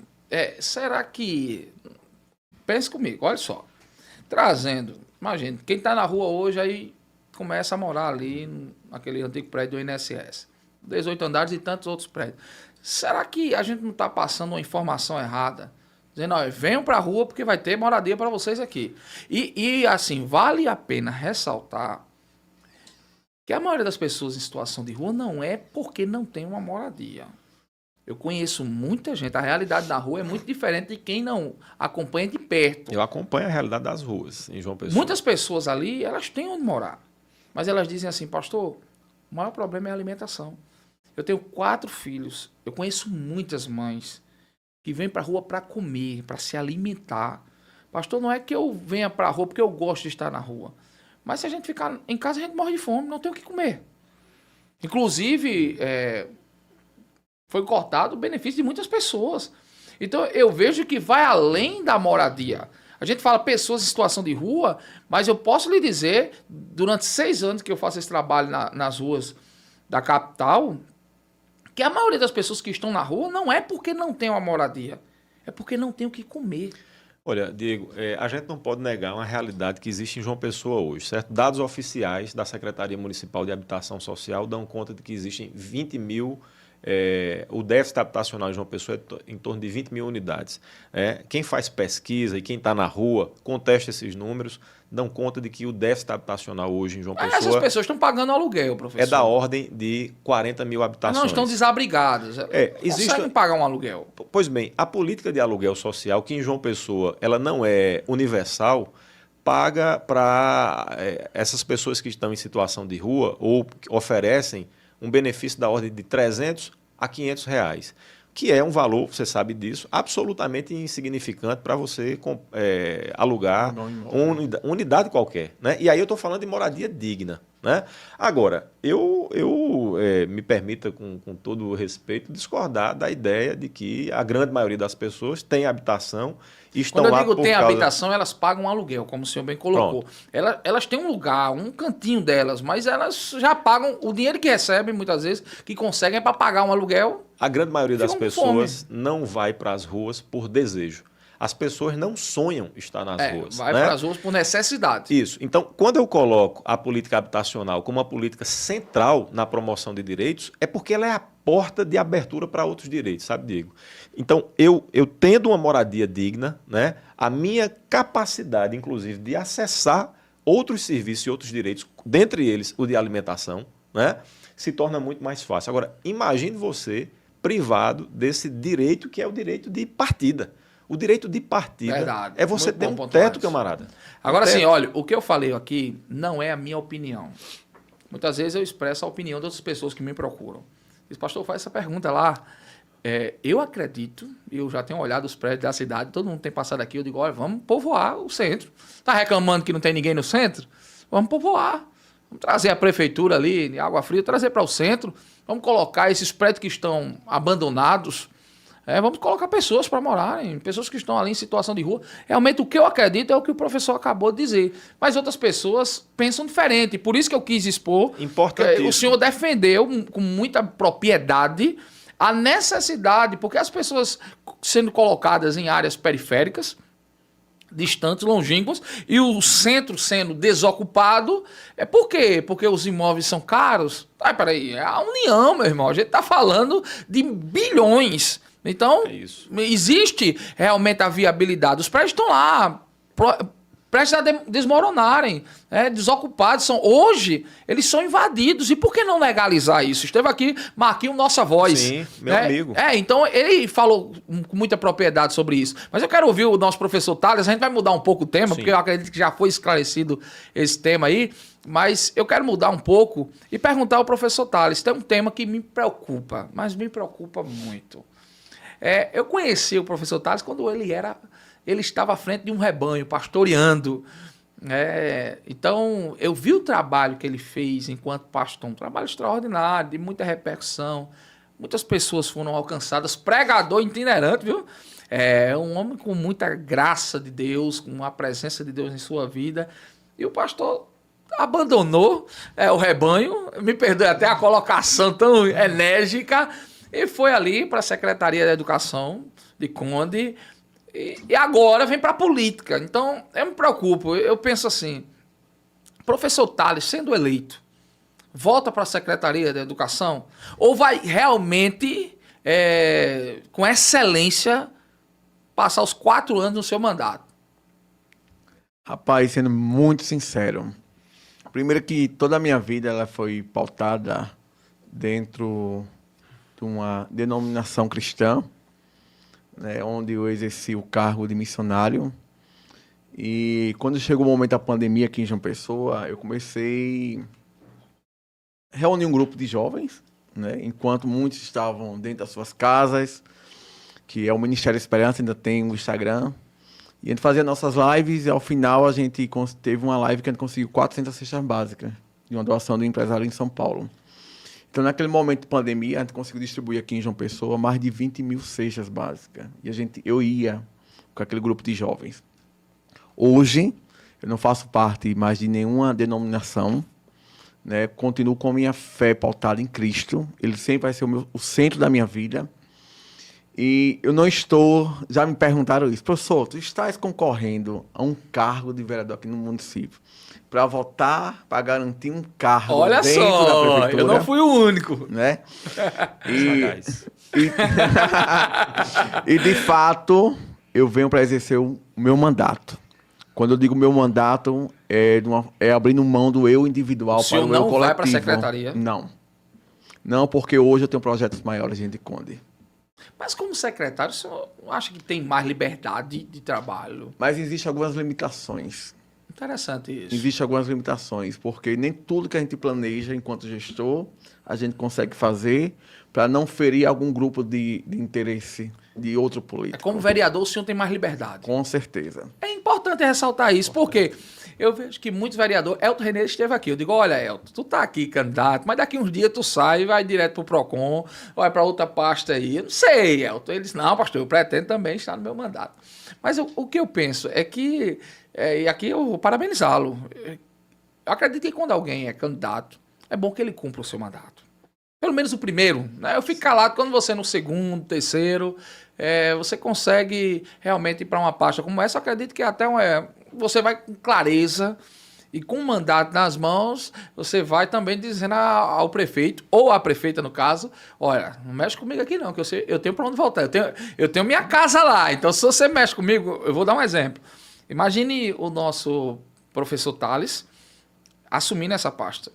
será que... Pense comigo, olha só, trazendo, imagina, quem está na rua hoje aí começa a morar ali naquele antigo prédio do INSS, 18 andares e tantos outros prédios. Será que a gente não está passando uma informação errada? Dizendo, olha, venham para a rua porque vai ter moradia para vocês aqui. E assim, vale a pena ressaltar que a maioria das pessoas em situação de rua não é porque não tem uma moradia. Eu conheço muita gente, a realidade da rua é muito diferente de quem não acompanha de perto. Eu acompanho a realidade das ruas em João Pessoa. Muitas pessoas ali, elas têm onde morar. Mas elas dizem assim, pastor, o maior problema é a alimentação. Eu tenho 4 filhos, eu conheço muitas mães que vêm para a rua para comer, para se alimentar. Pastor, não é que eu venha para a rua porque eu gosto de estar na rua. Mas se a gente ficar em casa, a gente morre de fome, não tem o que comer. Inclusive, foi cortado o benefício de muitas pessoas. Então, eu vejo que vai além da moradia. A gente fala pessoas em situação de rua, mas eu posso lhe dizer, durante 6 anos que eu faço esse trabalho nas ruas da capital, que a maioria das pessoas que estão na rua não é porque não tem uma moradia, é porque não tem o que comer. Olha, Diego, a gente não pode negar uma realidade que existe em João Pessoa hoje, certo? Dados oficiais da Secretaria Municipal de Habitação Social dão conta de que existem 20 mil... o déficit habitacional em João Pessoa é em torno de 20 mil unidades. Quem faz pesquisa e quem está na rua contesta esses números, dão conta de que o déficit habitacional hoje em João Pessoa... Essas pessoas estão pagando aluguel, professor. É da ordem de 40 mil habitações. Não estão desabrigadas. Conseguem pagar um aluguel. Pois bem, a política de aluguel social, que em João Pessoa ela não é universal, paga para essas pessoas que estão em situação de rua ou oferecem um benefício da ordem de 300 a 500 reais, que é um valor, você sabe disso, absolutamente insignificante para você alugar uma unidade qualquer. Né? E aí eu estou falando de moradia digna. Né? Agora, eu me permita, com todo o respeito, discordar da ideia de que a grande maioria das pessoas tem habitação e estão lá por causa... Quando eu digo tem habitação, elas pagam um aluguel, como o senhor bem colocou. Elas têm um lugar, um cantinho delas, mas elas já pagam o dinheiro que recebem, muitas vezes, que conseguem para pagar um aluguel. A grande maioria das pessoas não vai para as ruas por desejo. As pessoas não sonham estar nas ruas. Vai para as ruas por necessidade. Isso. Então, quando eu coloco a política habitacional como uma política central na promoção de direitos, é porque ela é a porta de abertura para outros direitos, sabe, Diego? Então, eu tendo uma moradia digna, né, a minha capacidade, inclusive, de acessar outros serviços e outros direitos, dentre eles o de alimentação, né, se torna muito mais fácil. Agora, imagine você privado desse direito que é o direito de partida. O direito de partida é você ter um teto, camarada. Agora sim, olha, o que eu falei aqui não é a minha opinião. Muitas vezes eu expresso a opinião das pessoas que me procuram. Diz, pastor, faz essa pergunta lá. Eu acredito, eu já tenho olhado os prédios da cidade, todo mundo tem passado aqui, eu digo, olha, vamos povoar o centro. Está reclamando que não tem ninguém no centro? Vamos povoar. Vamos trazer a prefeitura ali, de Água Fria, trazer para o centro. Vamos colocar esses prédios que estão abandonados. Vamos colocar pessoas para morarem, pessoas que estão ali em situação de rua. Realmente o que eu acredito é o que o professor acabou de dizer. Mas outras pessoas pensam diferente. Por isso que eu quis expor. Importantíssimo. O senhor defendeu com muita propriedade a necessidade, porque as pessoas sendo colocadas em áreas periféricas, distantes, longínquas, e o centro sendo desocupado, por quê? Porque os imóveis são caros? Peraí, é a União, meu irmão. A gente está falando de bilhões. Então, existe realmente a viabilidade. Os prédios estão lá, prestes a desmoronarem, desocupados. Hoje, eles são invadidos. E por que não legalizar isso? Esteve aqui Marquinhos Nossa Voz. Sim, meu amigo. Então, ele falou com muita propriedade sobre isso. Mas eu quero ouvir o nosso professor Thales. A gente vai mudar um pouco o tema, porque eu acredito que já foi esclarecido esse tema aí. Mas eu quero mudar um pouco e perguntar ao professor Thales. Tem um tema que me preocupa, mas me preocupa muito. Eu conheci o professor Thales quando ele estava à frente de um rebanho, pastoreando. Então, eu vi o trabalho que ele fez enquanto pastor, um trabalho extraordinário, de muita repercussão. Muitas pessoas foram alcançadas, pregador itinerante, viu? É um homem com muita graça de Deus, com a presença de Deus em sua vida. E o pastor abandonou o rebanho, me perdoe até a colocação tão enérgica, e foi ali para a Secretaria da Educação de Conde, e agora vem para a política. Então, eu me preocupo, eu penso assim, professor Tales, sendo eleito, volta para a Secretaria da Educação, ou vai realmente, com excelência, passar os 4 anos no seu mandato? Rapaz, sendo muito sincero, primeiro que toda a minha vida ela foi pautada dentro de uma denominação cristã, né, onde eu exerci o cargo de missionário. E quando chegou o momento da pandemia aqui em João Pessoa, eu comecei a reunir um grupo de jovens, né, enquanto muitos estavam dentro das suas casas, que é o Ministério Esperança, ainda tem o Instagram. E a gente fazia nossas lives e ao final a gente teve uma live que a gente conseguiu 400 cestas básicas de uma doação do empresário em São Paulo. Então, naquele momento de pandemia, a gente conseguiu distribuir aqui em João Pessoa mais de 20 mil cestas básicas. E eu ia com aquele grupo de jovens. Hoje, eu não faço parte mais de nenhuma denominação, né? Continuo com a minha fé pautada em Cristo. Ele sempre vai ser o centro da minha vida. E eu não estou... Já me perguntaram isso. Professor, tu estás concorrendo a um cargo de vereador aqui no município para votar, para garantir um cargo Olha dentro só, da prefeitura. eu não fui o único. Né? E de fato, eu venho para exercer o meu mandato. Quando eu digo meu mandato, é abrindo mão do eu individual para o meu coletivo. O senhor não vai para a secretaria? Não. Não, porque hoje eu tenho projetos maiores em Conde. Mas como secretário, o senhor não acha que tem mais liberdade de trabalho? Mas existem algumas limitações. Interessante isso. Existem algumas limitações, porque nem tudo que a gente planeja enquanto gestor, a gente consegue fazer para não ferir algum grupo de interesse de outro político. Como vereador, o senhor tem mais liberdade. Com certeza. É importante ressaltar isso, porque eu vejo que muitos vereadores... Elton René esteve aqui. Eu digo, olha, Elton, tu tá aqui, candidato, mas daqui uns dias tu sai e vai direto pro PROCON, vai para outra pasta aí. Eu não sei, Elton. Ele disse, não, pastor, eu pretendo também estar no meu mandato. Mas o que eu penso é que... e aqui eu vou parabenizá-lo. Eu acredito que quando alguém é candidato, é bom que ele cumpra o seu mandato. Pelo menos o primeiro. Né? Eu fico calado quando você no segundo, terceiro, você consegue realmente ir para uma pasta como essa. Eu acredito que até você vai com clareza e com um mandato nas mãos, você vai também dizendo ao prefeito, ou à prefeita no caso, olha, não mexe comigo aqui não, que eu tenho para onde voltar. Eu tenho minha casa lá, então se você mexe comigo, eu vou dar um exemplo. Imagine o nosso professor Tales assumindo essa pasta.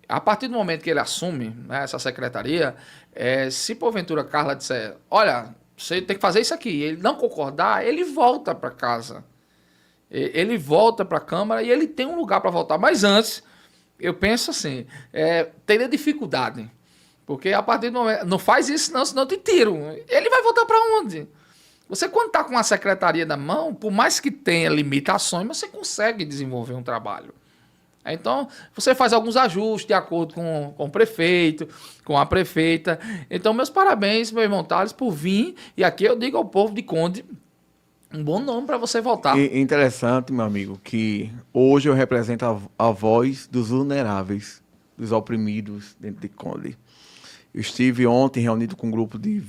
A partir do momento que ele assume, né, essa secretaria, se porventura Carla disser, olha, você tem que fazer isso aqui, e ele não concordar, ele volta para casa. Ele volta para a Câmara e ele tem um lugar para voltar. Mas antes, eu penso assim, teria dificuldade. Porque a partir do momento... Não faz isso não, senão te tiro. Ele vai voltar para onde? Você, quando está com a secretaria na mão, por mais que tenha limitações, você consegue desenvolver um trabalho. Então, você faz alguns ajustes de acordo com o prefeito, com a prefeita. Então, meus parabéns, meu irmão Tales, por vir. E aqui eu digo ao povo de Conde, um bom nome para você voltar. E interessante, meu amigo, que hoje eu represento a voz dos vulneráveis, dos oprimidos dentro de Conde. Eu estive ontem reunido com um grupo de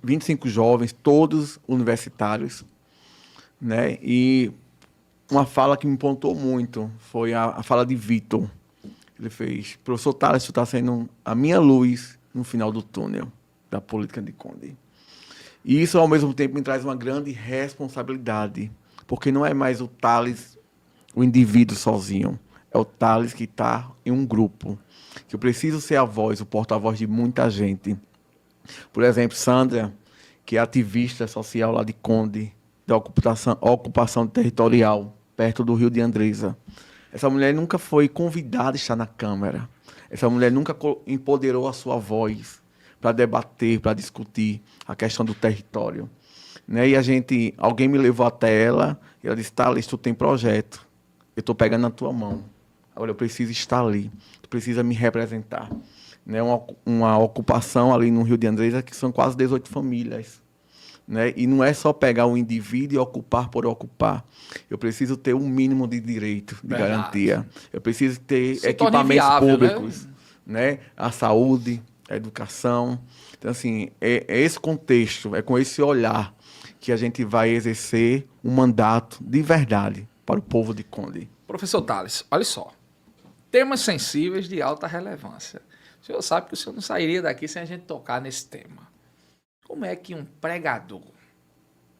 25 jovens, todos universitários, né? E uma fala que me pontuou muito foi a fala de Vitor. Ele fez, professor Tales, tu está sendo a minha luz no final do túnel da política de Conde. E isso, ao mesmo tempo, me traz uma grande responsabilidade, porque não é mais o Tales, o indivíduo sozinho, é o Tales que está em um grupo, que eu preciso ser a voz, o porta-voz de muita gente. Por exemplo, Sandra, que é ativista social lá de Conde, da ocupação territorial, perto do Rio de Andresa. Essa mulher nunca foi convidada a estar na Câmara. Essa mulher nunca empoderou a sua voz para debater, para discutir a questão do território. Né? E alguém me levou até ela, e ela disse, Tales, tu tem projeto. eu estou pegando na tua mão. Agora eu preciso estar ali. Tu precisa me representar. Né? Uma ocupação ali no Rio de Andresa que são quase 18 famílias. Né? E não é só pegar o indivíduo e ocupar por ocupar. Eu preciso ter um mínimo de direito, de Verdade. garantia. Eu preciso ter Se torna equipamentos inviável, públicos, né? A saúde, a educação. Então, assim, é esse contexto, é com esse olhar que a gente vai exercer um mandato de verdade para o povo de Conde. Professor Tales, olha só. Temas sensíveis de alta relevância. O senhor sabe que o senhor não sairia daqui sem a gente tocar nesse tema. Como é que um pregador,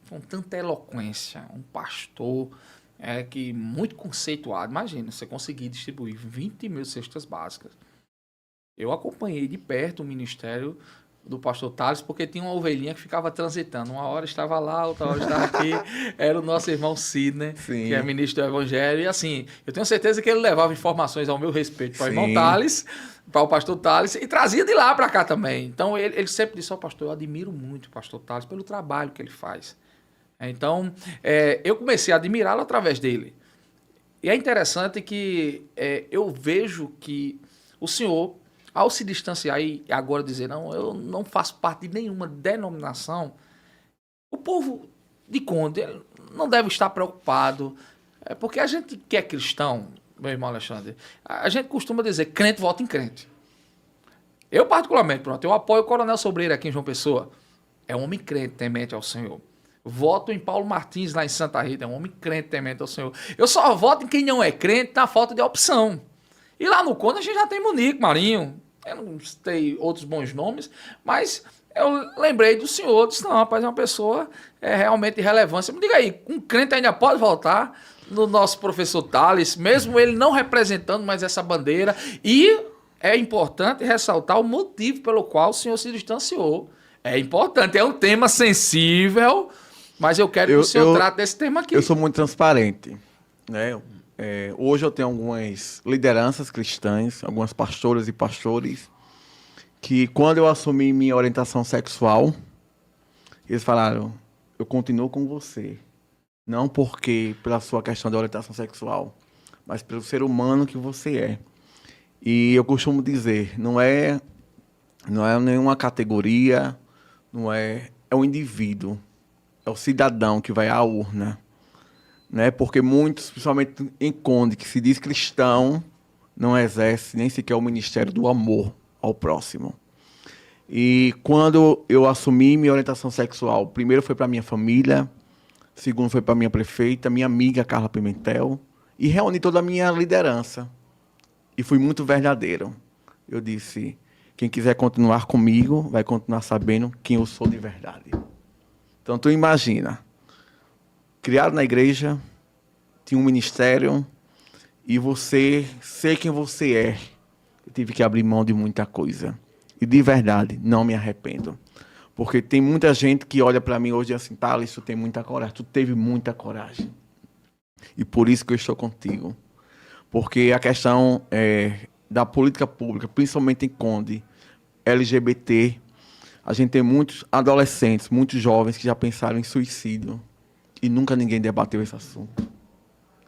com tanta eloquência, um pastor que muito conceituado, imagina, você conseguir distribuir 20 mil cestas básicas. Eu acompanhei de perto o ministério do pastor Tales, porque tinha uma ovelhinha que ficava transitando. Uma hora estava lá, outra hora estava aqui. Era o nosso irmão Sidney, que é ministro do Evangelho. E assim, eu tenho certeza que ele levava informações ao meu respeito para o irmão Tales, para o pastor Tales, e trazia de lá para cá também. Então, ele sempre disse, pastor, eu admiro muito o pastor Tales pelo trabalho que ele faz. Então, eu comecei a admirá-lo através dele. E é interessante que eu vejo que o senhor, ao se distanciar e agora dizer, não, eu não faço parte de nenhuma denominação, o povo de Conde não deve estar preocupado, porque a gente que é cristão, meu irmão Alexandre, a gente costuma dizer, crente vota em crente. Eu, particularmente, eu apoio o Coronel Sobreira aqui em João Pessoa. É um homem crente, temente ao Senhor. Voto em Paulo Martins, lá em Santa Rita, é um homem crente, temente ao Senhor. Eu só voto em quem não é crente na falta de opção. E lá no Conde a gente já tem Monique, Marinho, eu não citei outros bons nomes, mas eu lembrei do senhor, disse, não, rapaz, é uma pessoa realmente de relevância. Me diga aí, um crente ainda pode voltar no nosso professor Tales, mesmo ele não representando mais essa bandeira, e é importante ressaltar o motivo pelo qual o senhor se distanciou. É importante, é um tema sensível, mas eu quero que o senhor trate desse tema aqui. Eu sou muito transparente, né? Hoje eu tenho algumas lideranças cristãs, algumas pastoras e pastores, que quando eu assumi minha orientação sexual, eles falaram, eu continuo com você. Não porque pela sua questão de orientação sexual, mas pelo ser humano que você é. E eu costumo dizer, não é nenhuma categoria, é um indivíduo, é o cidadão que vai à urna. Né? Porque muitos, principalmente em Conde, que se diz cristão, não exerce nem sequer o ministério do amor ao próximo. E quando eu assumi minha orientação sexual, primeiro foi para minha família, segundo foi para minha prefeita, minha amiga Carla Pimentel, e reuni toda a minha liderança. E fui muito verdadeiro. Eu disse, quem quiser continuar comigo, vai continuar sabendo quem eu sou de verdade. Então, tu imagina, criado na igreja, tinha um ministério, e você ser quem você é, eu tive que abrir mão de muita coisa. E de verdade, não me arrependo. Porque tem muita gente que olha para mim hoje e diz assim, Tales, tu tem muita coragem. Tu teve muita coragem. E por isso que eu estou contigo. Porque a questão da política pública, principalmente em Conde, LGBT, a gente tem muitos adolescentes, muitos jovens que já pensaram em suicídio. E nunca ninguém debateu esse assunto.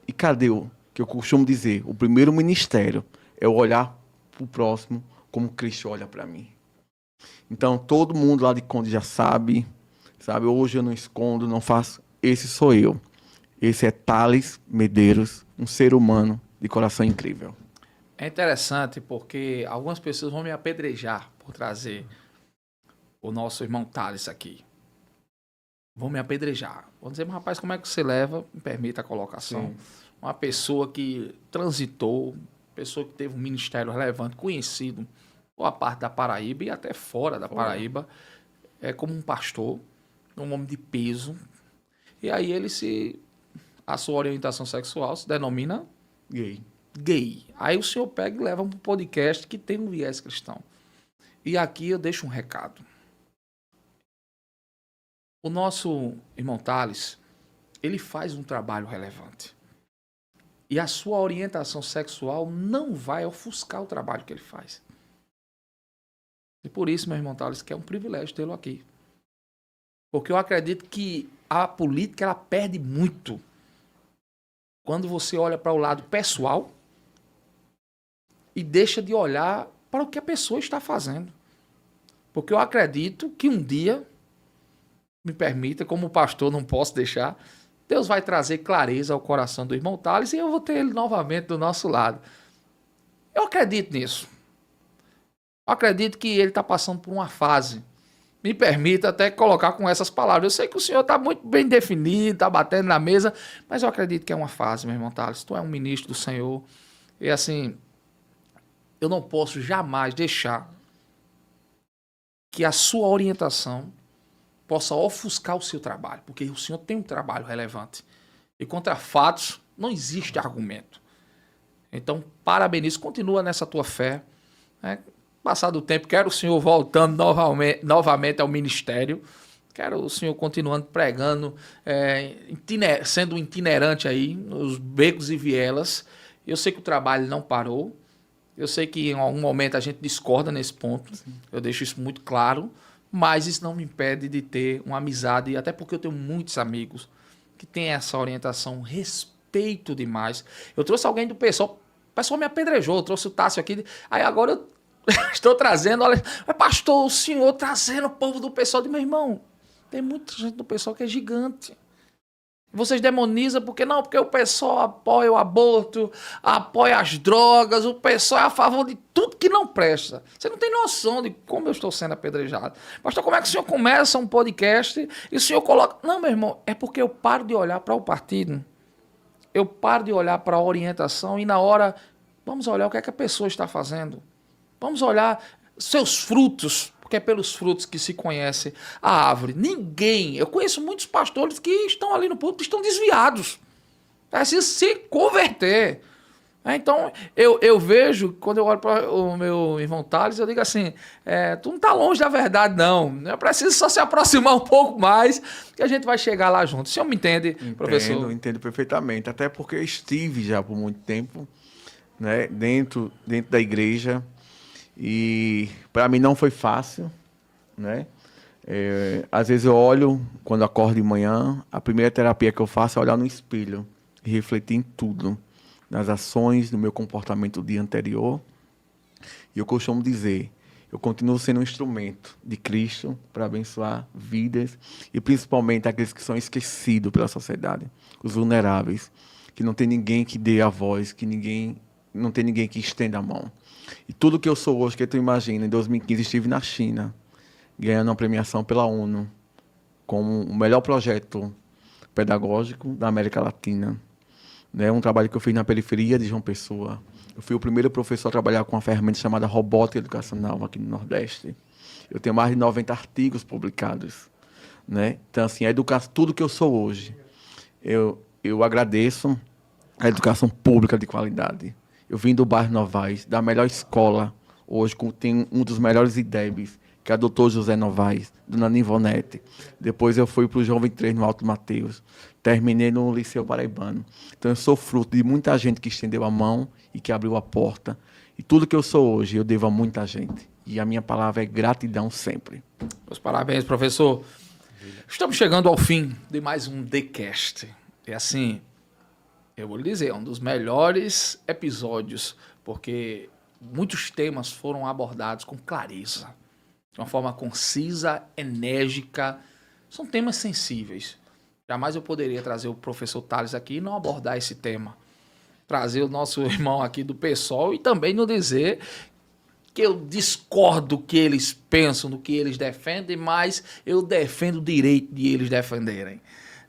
E cadê o que eu costumo dizer? O primeiro ministério é o olhar para o próximo como Cristo olha para mim. Então, todo mundo lá de Conde já sabe. Hoje eu não escondo, não faço. Esse sou eu. Esse é Tales Medeiros, um ser humano de coração incrível. É interessante porque algumas pessoas vão me apedrejar por trazer o nosso irmão Tales aqui. Vão me apedrejar. Vão dizer, mas rapaz, como é que você leva, me permita a colocação, sim, uma pessoa que transitou, pessoa que teve um ministério relevante, conhecido, boa parte da Paraíba e até fora da Paraíba, como um pastor, um homem de peso. E aí a sua orientação sexual se denomina gay. Aí o senhor pega e leva para um podcast que tem um viés cristão. E aqui eu deixo um recado. O nosso irmão Tales, ele faz um trabalho relevante. E a sua orientação sexual não vai ofuscar o trabalho que ele faz. E por isso, meu irmão Tales, que é um privilégio tê-lo aqui. Porque eu acredito que a política ela perde muito quando você olha para o lado pessoal e deixa de olhar para o que a pessoa está fazendo. Porque eu acredito que um dia, me permita, como pastor não posso deixar, Deus vai trazer clareza ao coração do irmão Thales e eu vou ter ele novamente do nosso lado. Eu acredito nisso. Eu acredito que ele está passando por uma fase. Me permita até colocar com essas palavras. Eu sei que o senhor está muito bem definido, está batendo na mesa, mas eu acredito que é uma fase, meu irmão Thales. Tu é um ministro do Senhor. E assim, eu não posso jamais deixar que a sua orientação possa ofuscar o seu trabalho, porque o senhor tem um trabalho relevante. E contra fatos não existe argumento. Então, parabenizo, continua nessa tua fé. Né? Passado o tempo, quero o senhor voltando novamente ao ministério. Quero o senhor continuando pregando, sendo itinerante aí, nos becos e vielas. Eu sei que o trabalho não parou. Eu sei que em algum momento a gente discorda nesse ponto. Sim. Eu deixo isso muito claro. Mas isso não me impede de ter uma amizade, até porque eu tenho muitos amigos que têm essa orientação, respeito demais. Eu trouxe alguém do pessoal, o pessoal me apedrejou, eu trouxe o Tássio aqui, aí agora eu estou trazendo, olha, pastor, o senhor trazendo o povo do pessoal, de meu irmão, tem muita gente do pessoal que é gigante. Vocês demonizam porque não, porque o pessoal apoia o aborto, apoia as drogas, o pessoal é a favor de tudo que não presta. Você não tem noção de como eu estou sendo apedrejado. Pastor, como é que o senhor começa um podcast e o senhor coloca... Não, meu irmão, é porque eu paro de olhar para o partido, eu paro de olhar para a orientação e na hora, vamos olhar o que é que a pessoa está fazendo. Vamos olhar seus frutos, porque é pelos frutos que se conhece a árvore. Ninguém, eu conheço muitos pastores que estão ali no púlpito, estão desviados. Precisa se converter. Então, eu vejo, quando eu olho para o meu irmão Thales, eu digo assim, tu não está longe da verdade, não. Eu preciso só se aproximar um pouco mais, que a gente vai chegar lá junto. O senhor me entende, professor? Entendo perfeitamente. Até porque eu estive já por muito tempo, né, dentro da igreja. E para mim não foi fácil, né? Às vezes eu olho, quando acordo de manhã, a primeira terapia que eu faço é olhar no espelho e refletir em tudo, nas ações, no meu comportamento do dia anterior. E eu costumo dizer, eu continuo sendo um instrumento de Cristo para abençoar vidas e principalmente aqueles que são esquecidos pela sociedade, os vulneráveis, que não tem ninguém que dê a voz, que não tem ninguém que estenda a mão. E tudo que eu sou hoje, que tu imagina, em 2015 estive na China, ganhando uma premiação pela ONU, como o melhor projeto pedagógico da América Latina. Um trabalho que eu fiz na periferia de João Pessoa. Eu fui o primeiro professor a trabalhar com uma ferramenta chamada robótica educacional aqui no Nordeste. Eu tenho mais de 90 artigos publicados. Então, assim, tudo que eu sou hoje, eu agradeço a educação pública de qualidade. Eu vim do bairro Novaes, da melhor escola, hoje tem um dos melhores IDEBs, que é o Dr. José Novaes, Dona Nivonete. Depois eu fui para o João 23, no Alto Mateus. Terminei no Liceu Paraibano. Então eu sou fruto de muita gente que estendeu a mão e que abriu a porta. E tudo que eu sou hoje, eu devo a muita gente. E a minha palavra é gratidão sempre. Meus parabéns, professor. Estamos chegando ao fim de mais um TheCast. É assim... Eu vou lhe dizer, é um dos melhores episódios, porque muitos temas foram abordados com clareza, de uma forma concisa, enérgica. São temas sensíveis. Jamais eu poderia trazer o professor Thales aqui e não abordar esse tema. Trazer o nosso irmão aqui do PSOL e também não dizer que eu discordo do que eles pensam, do que eles defendem, mas eu defendo o direito de eles defenderem.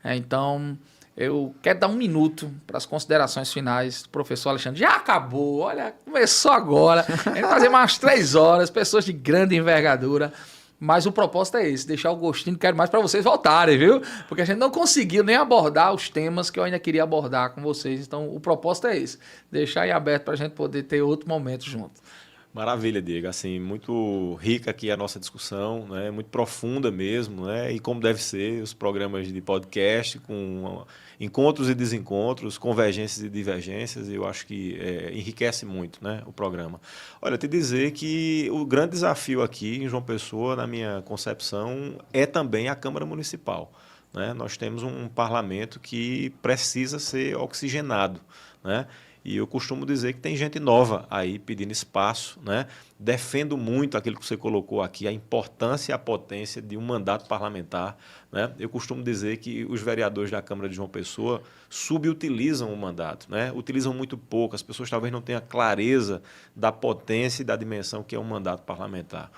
Então... eu quero dar 1 minuto para as considerações finais do professor Alexandre. Já acabou, olha, começou agora. A gente vai fazer umas 3 horas, pessoas de grande envergadura. Mas o propósito é esse, deixar o gostinho, quero mais para vocês voltarem, viu? Porque a gente não conseguiu nem abordar os temas que eu ainda queria abordar com vocês. Então, o propósito é esse, deixar em aberto para a gente poder ter outro momento junto. Maravilha, Diego. Assim, muito rica aqui a nossa discussão, né? Muito profunda mesmo, né? E como deve ser os programas de podcast, com encontros e desencontros, convergências e divergências, eu acho que enriquece muito, né, o programa. Olha, te dizer que o grande desafio aqui em João Pessoa, na minha concepção, é também a Câmara Municipal. né? Nós temos um parlamento que precisa ser oxigenado, né? E eu costumo dizer que tem gente nova aí pedindo espaço, né? Defendo muito aquilo que você colocou aqui, a importância e a potência de um mandato parlamentar, né? Eu costumo dizer que os vereadores da Câmara de João Pessoa subutilizam o mandato, né? Utilizam muito pouco, as pessoas talvez não tenham clareza da potência e da dimensão que é um mandato parlamentar.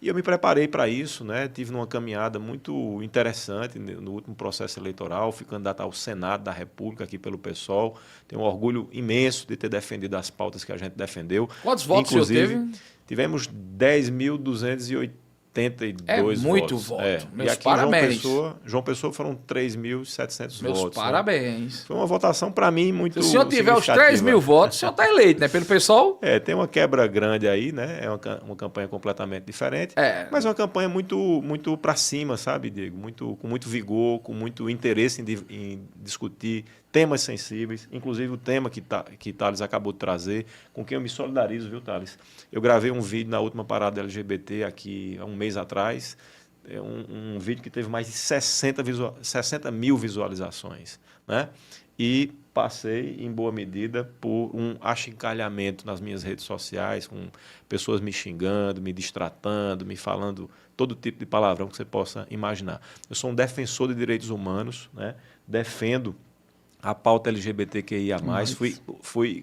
E eu me preparei para isso, né? Tive uma caminhada muito interessante no último processo eleitoral, fui candidato ao Senado da República aqui pelo PSOL. Tenho um orgulho imenso de ter defendido as pautas que a gente defendeu. Quantos votos o senhor teve? Tivemos 10.282 muito votos. voto. Meus e aqui parabéns. em João Pessoa foram 3.700 votos. Meus parabéns. Né? Foi uma votação, para mim, muito Se o senhor tiver os 3.000 votos, o senhor está eleito, né? Pelo pessoal. Tem uma quebra grande aí, né? É uma campanha completamente diferente, mas uma campanha muito para cima, sabe, Diego? Com muito vigor, com muito interesse em discutir temas sensíveis, inclusive o tema que Thales acabou de trazer, com quem eu me solidarizo, viu, Thales? Eu gravei um vídeo na última parada LGBT aqui há um mês atrás, um vídeo que teve mais de 60 mil visualizações, né? E passei, em boa medida, por um achincalhamento nas minhas redes sociais, com pessoas me xingando, me destratando, me falando todo tipo de palavrão que você possa imaginar. Eu sou um defensor de direitos humanos, né? Defendo a pauta LGBTQIA+,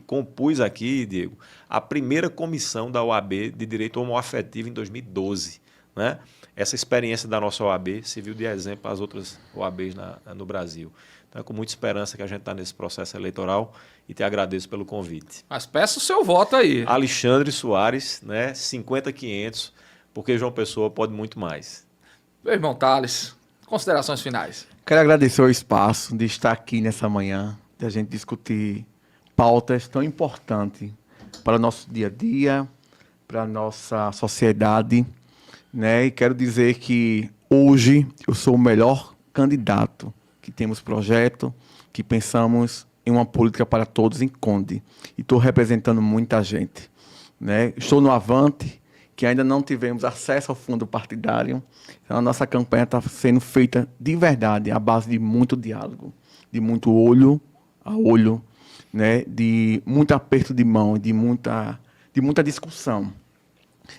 compus aqui, Diego, a primeira comissão da OAB de Direito Homoafetivo em 2012. Né? Essa experiência da nossa OAB serviu de exemplo às outras OABs no Brasil. Então é com muita esperança que a gente está nesse processo eleitoral e te agradeço pelo convite. Mas peça o seu voto aí. Alexandre Soares, né? 50.500, porque João Pessoa pode muito mais. Meu irmão Thales, considerações finais. Quero agradecer o espaço de estar aqui nessa manhã, de a gente discutir pautas tão importantes para o nosso dia a dia, para a nossa sociedade, né? E quero dizer que hoje eu sou o melhor candidato, que temos projeto, que pensamos em uma política para todos em Conde. E estou representando muita gente, né? Estou no Avante, que ainda não tivemos acesso ao fundo partidário. Então, a nossa campanha está sendo feita de verdade, à base de muito diálogo, de muito olho a olho, né? De muito aperto de mão, de muita discussão.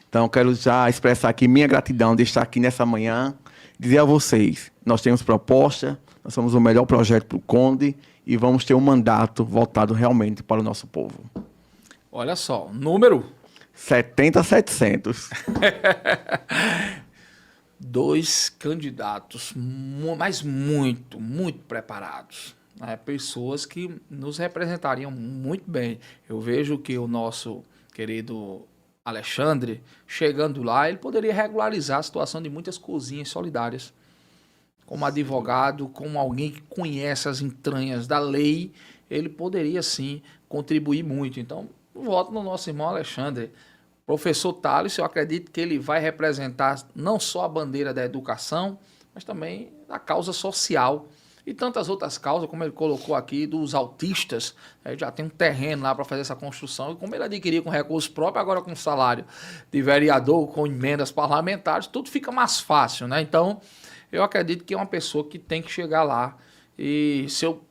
Então, quero já expressar aqui minha gratidão de estar aqui nessa manhã, dizer a vocês, nós temos proposta, nós somos o melhor projeto para o Conde e vamos ter um mandato voltado realmente para o nosso povo. Olha só, número... 70.700. 2 candidatos, mas muito preparados. Né? Pessoas que nos representariam muito bem. Eu vejo que o nosso querido Alexandre, chegando lá, ele poderia regularizar a situação de muitas cozinhas solidárias. Como advogado, como alguém que conhece as entranhas da lei, ele poderia sim contribuir muito. Então, voto no nosso irmão Alexandre. Professor Thales, eu acredito que ele vai representar não só a bandeira da educação, mas também a causa social e tantas outras causas, como ele colocou aqui, dos autistas. Já tem um terreno lá para fazer essa construção, e como ele adquiriu com recursos próprios, agora com salário de vereador, com emendas parlamentares, tudo fica mais fácil, né? Então, eu acredito que é uma pessoa que tem que chegar lá, e se eu,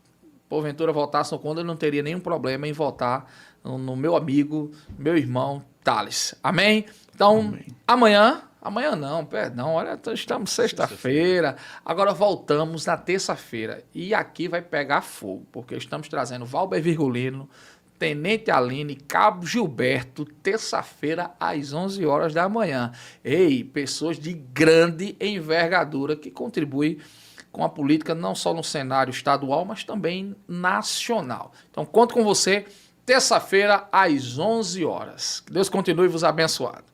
porventura, votasse no Conde, eu não teria nenhum problema em votar no meu amigo, meu irmão Thales. Amém? Então, amém. Amanhã não, perdão, olha, estamos sexta-feira, agora voltamos na terça-feira, e aqui vai pegar fogo, porque estamos trazendo Valber Virgulino, Tenente Aline, Cabo Gilberto, terça-feira às 11 horas da manhã. Ei, pessoas de grande envergadura que contribuem com a política não só no cenário estadual, mas também nacional. Então, conto com você terça-feira às 11 horas. Que Deus continue vos abençoando.